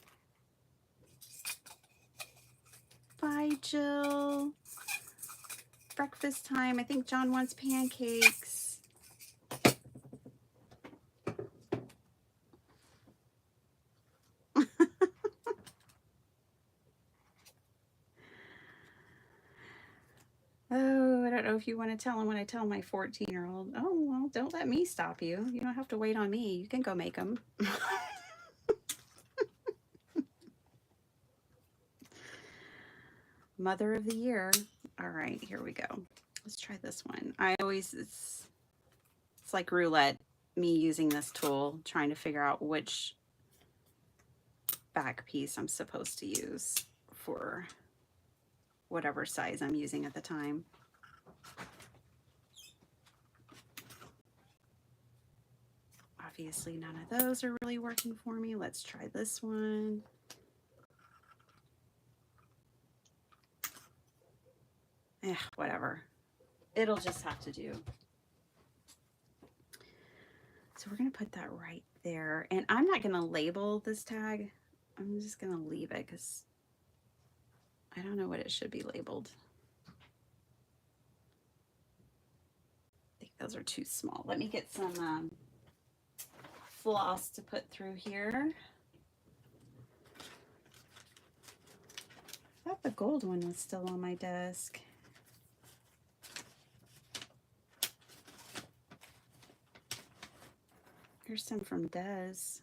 S1: Bye, Jill. Breakfast time. I think John wants pancakes. Oh, I don't know if you want to tell him what I tell my 14-year-old. Oh, well, don't let me stop you. You don't have to wait on me. You can go make them. Mother of the year. All right, here we go. Let's try this one. It's like roulette, me using this tool, trying to figure out which back piece I'm supposed to use for whatever size I'm using at the time. Obviously, none of those are really working for me. Let's try this one. Whatever. It'll just have to do. So we're going to put that right there. And I'm not going to label this tag. I'm just going to leave it because I don't know what it should be labeled. I think those are too small. Let me get some floss to put through here. I thought the gold one was still on my desk. Here's some from Des.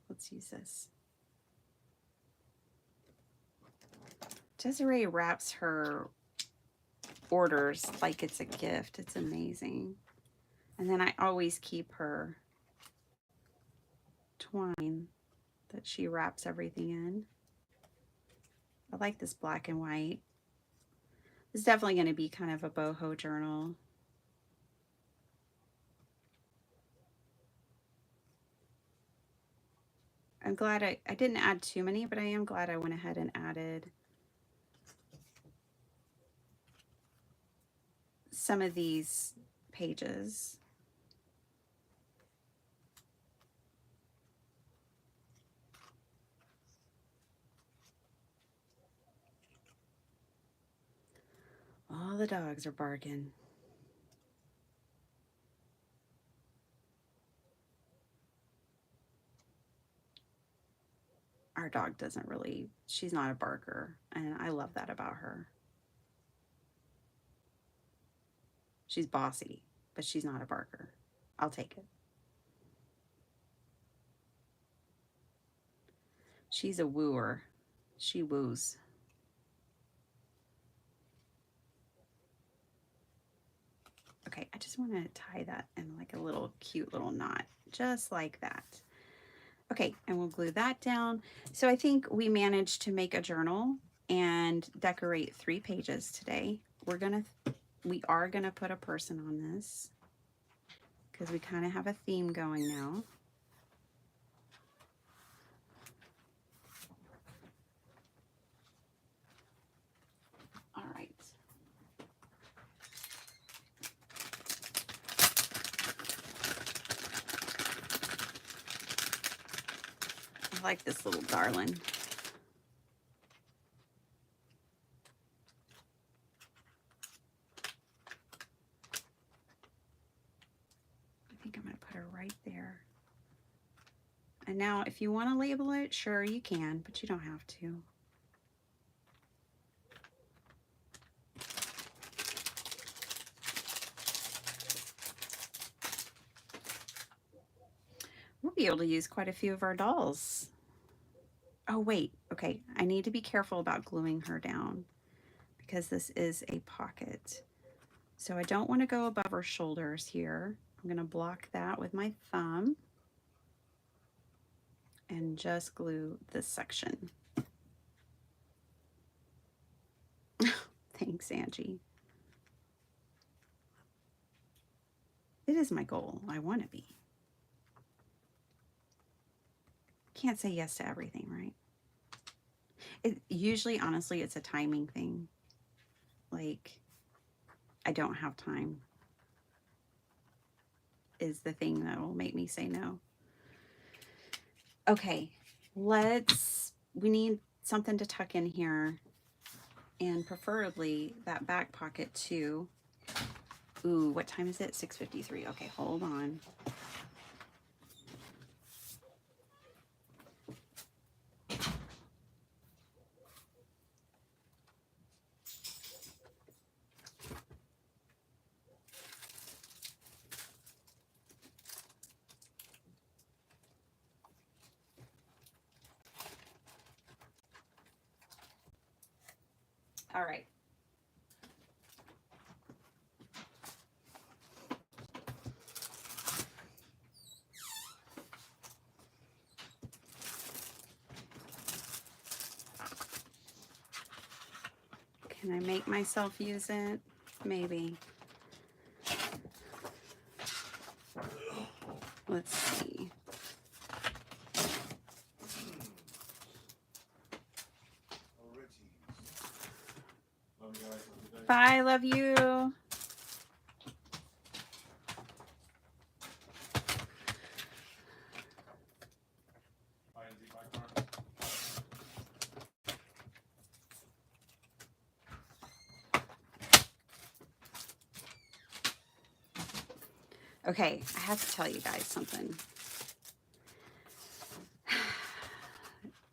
S1: Let's use this. Desiree wraps her orders like it's a gift. It's amazing. And then I always keep her twine that she wraps everything in. I like this black and white. It's definitely going to be kind of a boho journal. I'm glad I didn't add too many, but I am glad I went ahead and added some of these pages. All the dogs are barking. Our dog doesn't really, she's not a barker, and I love that about her. She's bossy, but she's not a barker. I'll take it. She's a wooer. She woos. Okay, I just want to tie that in like a little cute little knot, just like that. Okay, and we'll glue that down. So I think we managed to make a journal and decorate 3 pages today. We are gonna put a person on this because we kind of have a theme going now. All right. I like this little darling. I think I'm going to put her right there. And now if you want to label it, sure you can, but you don't have to. We'll be able to use quite a few of our dolls. Oh, wait. Okay, I need to be careful about gluing her down because this is a pocket. So I don't want to go above her shoulders here. I'm going to block that with my thumb and just glue this section. Thanks, Angie. It is my goal. I want to be. Can't say yes to everything, right? Usually, honestly, it's a timing thing. Like, I don't have time is the thing that will make me say no. Okay, we need something to tuck in here, and preferably that back pocket too. Ooh, what time is it? 6:53. Okay, hold on. All right. Can I make myself use it? Maybe. Let's see. Bye, love you. Okay, I have to tell you guys something.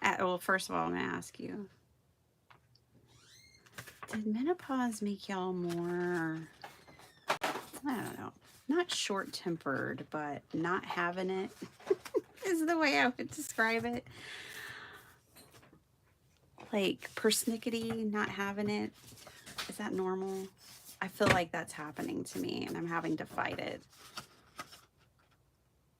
S1: Well, first of all, I'm going to ask you, did menopause make y'all more, I don't know, not short-tempered, but not having it is the way I would describe it. Like persnickety, not having it. Is that normal? I feel like that's happening to me and I'm having to fight it.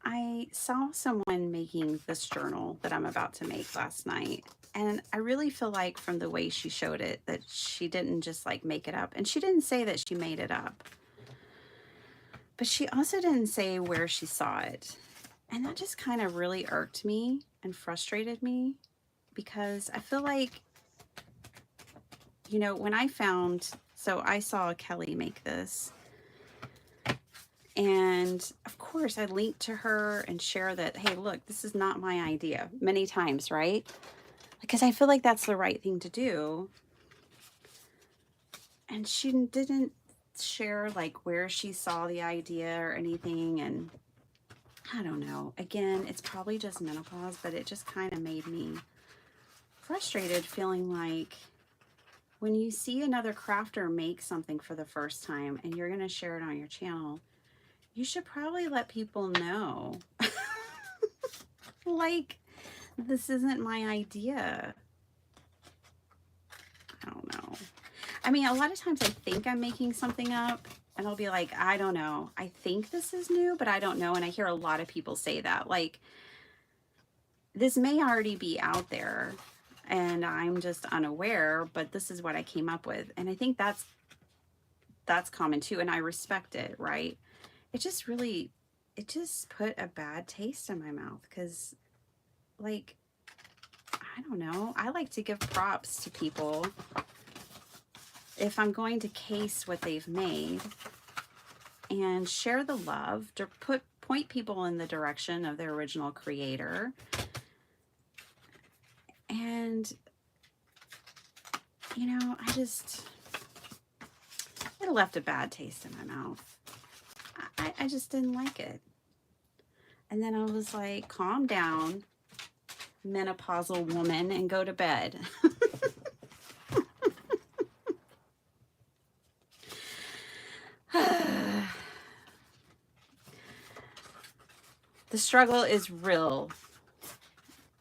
S1: I saw someone making this journal that I'm about to make last night. And I really feel like from the way she showed it that she didn't just like make it up. And she didn't say that she made it up. But she also didn't say where she saw it. And that just kind of really irked me and frustrated me because I feel like, you know, when I saw Kelly make this. And of course, I linked to her and share that, hey, look, this is not my idea many times, right? Because I feel like that's the right thing to do. And she didn't share like where she saw the idea or anything. And I don't know. Again, it's probably just menopause, but it just kind of made me frustrated, feeling like when you see another crafter make something for the first time and you're going to share it on your channel, you should probably let people know. Like, this isn't my idea. I don't know. I mean, a lot of times I think I'm making something up and I'll be like, I don't know. I think this is new, but I don't know. And I hear a lot of people say that. Like, this may already be out there and I'm just unaware, but this is what I came up with. And I think that's common too. And I respect it, right? It just put a bad taste in my mouth because, like, I don't know. I like to give props to people if I'm going to case what they've made and share the love, to point people in the direction of their original creator. And, you know, it left a bad taste in my mouth. I just didn't like it. And then I was like, calm down, menopausal woman, and go to bed. The struggle is real,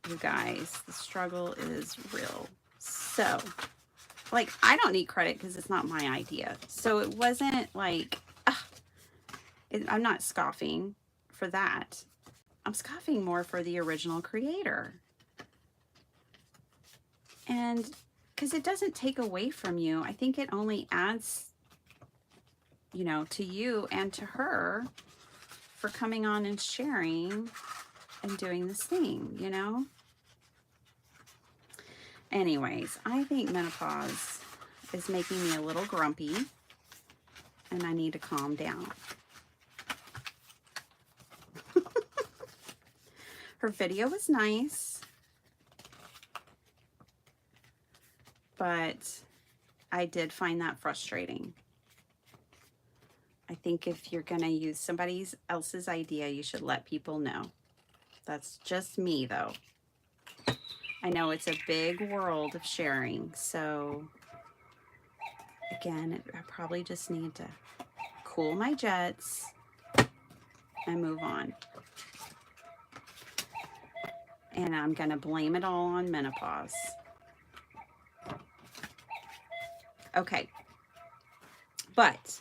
S1: you guys. The struggle is real. So, like, I don't need credit because it's not my idea. So it wasn't like, I'm not scoffing for that. I'm scoffing more for the original creator. And because it doesn't take away from you. I think it only adds, you know, to you and to her for coming on and sharing and doing this thing, you know? Anyways, I think menopause is making me a little grumpy and I need to calm down. Her video was nice, but I did find that frustrating. I think if you're going to use somebody else's idea, you should let people know. That's just me, though. I know it's a big world of sharing, so again, I probably just need to cool my jets and move on. And I'm going to blame it all on menopause. Okay. But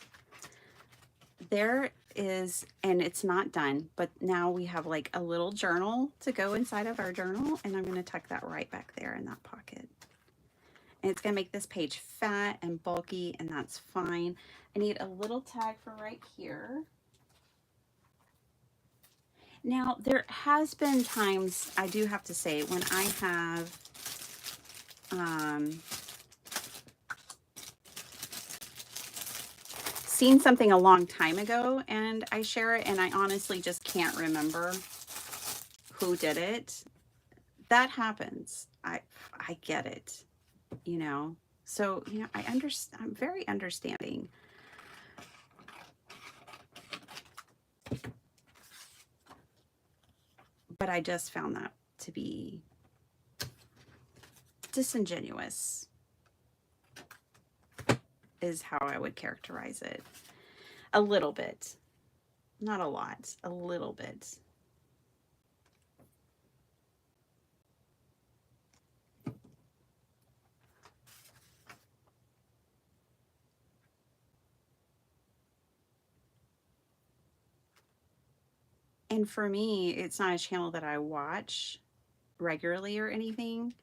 S1: there is, and it's not done, but now we have like a little journal to go inside of our journal, and I'm going to tuck that right back there in that pocket. And it's going to make this page fat and bulky, and that's fine. I need a little tag for right here. Now, there has been times, I do have to say, when I have seen something a long time ago and I share it and I honestly just can't remember who did it. That happens. I get it, you know. So, you know, I'm very understanding. But I just found that to be disingenuous, is how I would characterize it. A little bit. Not a lot. A little bit. And for me, it's not a channel that I watch regularly or anything.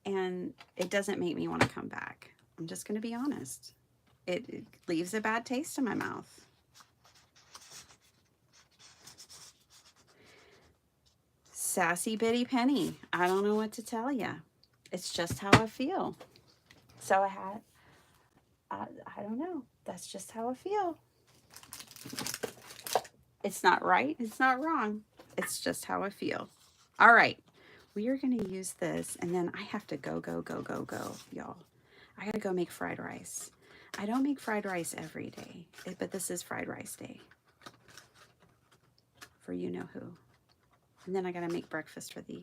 S1: And it doesn't make me want to come back. I'm just going to be honest. It leaves a bad taste in my mouth. Sassy Bitty Penny. I don't know what to tell you. It's just how I feel. So I don't know. That's just how I feel. It's not right. It's not wrong. It's just how I feel. All right. We are going to use this, and then I have to go, y'all. I got to go make fried rice. I don't make fried rice every day, but this is fried rice day for you-know-who. And then I got to make breakfast for the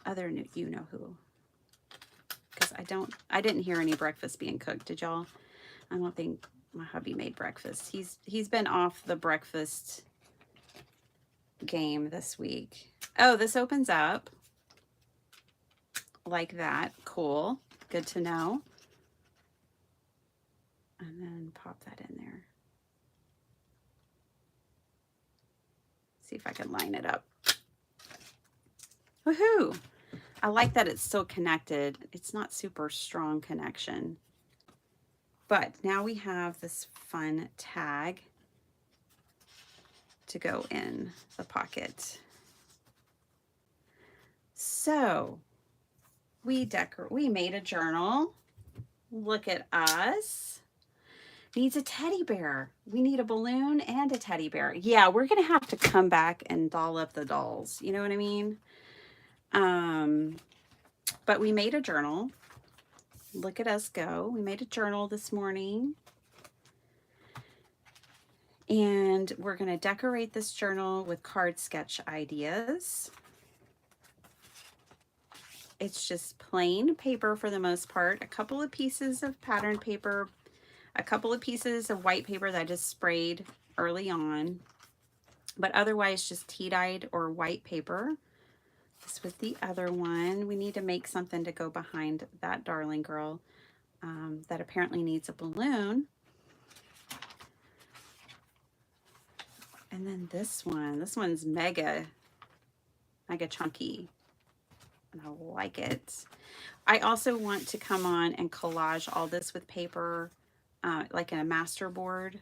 S1: other you-know-who. Because I didn't hear any breakfast being cooked. Did y'all? I don't think my hubby made breakfast. He's been off the breakfast game this week. Oh, this opens up like that. Cool. Good to know. And then pop that in there. See if I can line it up. Woohoo! I like that it's still connected. It's not super strong connection. But now we have this fun tag to go in the pocket. So we made a journal. Look at us. Needs a teddy bear. We need a balloon and a teddy bear. Yeah, we're gonna have to come back and doll up the dolls. You know what I mean? But we made a journal. Look at us go. We made a journal this morning. And we're going to decorate this journal with card sketch ideas. It's just plain paper for the most part. A couple of pieces of pattern paper. A couple of pieces of white paper that I just sprayed early on. But otherwise just tea-dyed or white paper. This was the other one. We need to make something to go behind that darling girl that apparently needs a balloon. And then this one's mega chunky. And I like it. I also want to come on and collage all this with paper, like in a master board.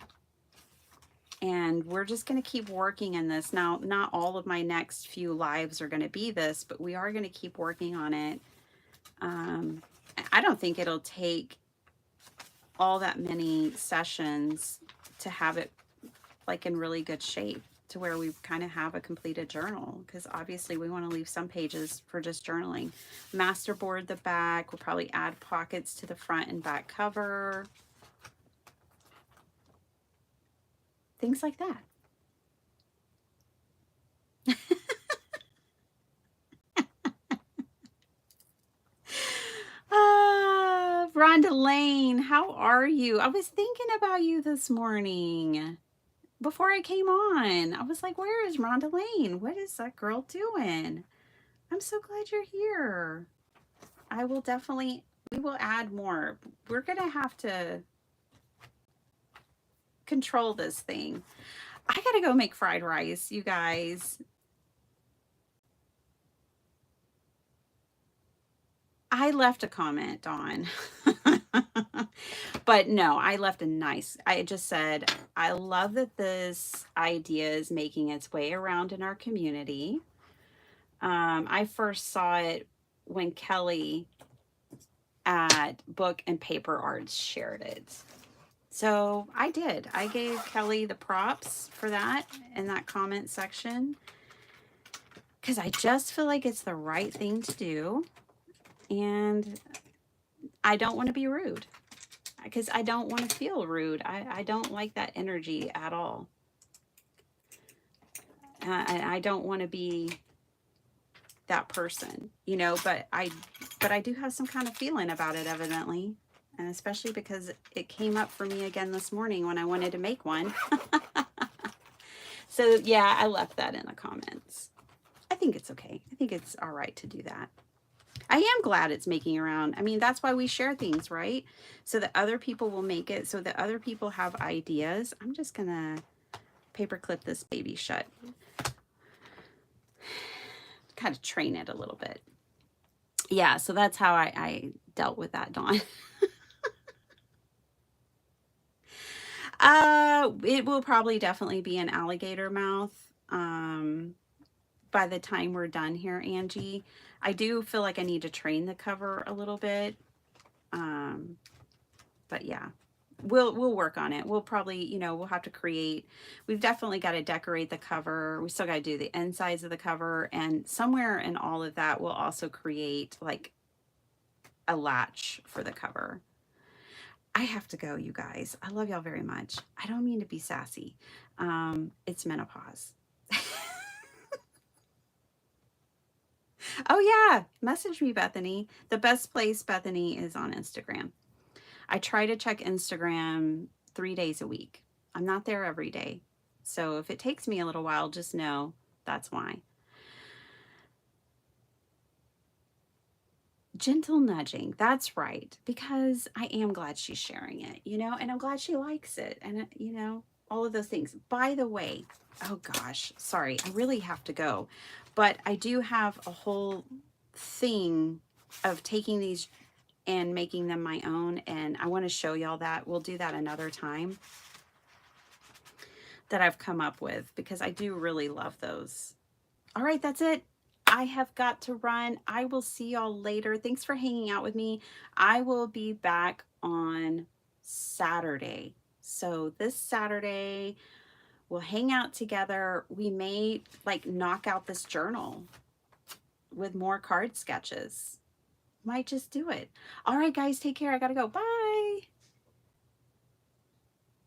S1: And we're just going to keep working in this. Now, not all of my next few lives are going to be this, but we are going to keep working on it I don't think it'll take all that many sessions to have it like in really good shape to where we kind of have a completed journal, because obviously we want to leave some pages for just journaling. Masterboard the back. We'll probably add pockets to the front and back cover. Things like that. Rhonda Lane, how are you? I was thinking about you this morning before I came on. I was like, where is Rhonda Lane? What is that girl doing? I'm so glad you're here. I will definitely, we will add more. We're going to have to control this thing. I got to go make fried rice, you guys. I left a comment, Dawn. But no, I left a nice, I just said, I love that this idea is making its way around in our community. I first saw it when Kelly at Book and Paper Arts shared it. So I did. I gave Kelly the props for that in that comment section, because I just feel like it's the right thing to do. And I don't want to be rude, because I don't want to feel rude. I don't like that energy at all. I don't want to be that person, you know, but I do have some kind of feeling about it, evidently. And especially because it came up for me again this morning when I wanted to make one. So yeah, I left that in the comments. I think it's okay. I think it's all right to do that. I am glad it's making around. I mean, that's why we share things, right? So that other people will make it, so that other people have ideas. I'm just gonna paper clip this baby shut. Kind of train it a little bit. Yeah, so that's how I dealt with that, Dawn. It will probably definitely be an alligator mouth by the time we're done here, Angie. I do feel like I need to train the cover a little bit. But yeah, we'll work on it. We'll probably, you know, we'll have to create, we've definitely got to decorate the cover. We still got to do the insides of the cover, and somewhere in all of that we'll also create like a latch for the cover. I have to go, you guys. I love y'all very much. I don't mean to be sassy. It's menopause. Oh yeah, message me, Bethany. The best place, Bethany, is on Instagram. I try to check Instagram 3 days a week. I'm not there every day. So if it takes me a little while, just know that's why. Gentle nudging. That's right. Because I am glad she's sharing it, you know, and I'm glad she likes it. And, you know, all of those things. By the way, oh gosh, sorry, I really have to go. But I do have a whole thing of taking these and making them my own, and I want to show y'all that. We'll do that another time, that I've come up with, because I do really love those. All right, that's it. I have got to run. I will see y'all later. Thanks for hanging out with me. I will be back on Saturday. So this Saturday, we'll hang out together. We may like knock out this journal with more card sketches. Might just do it. All right, guys, take care. I gotta go. Bye.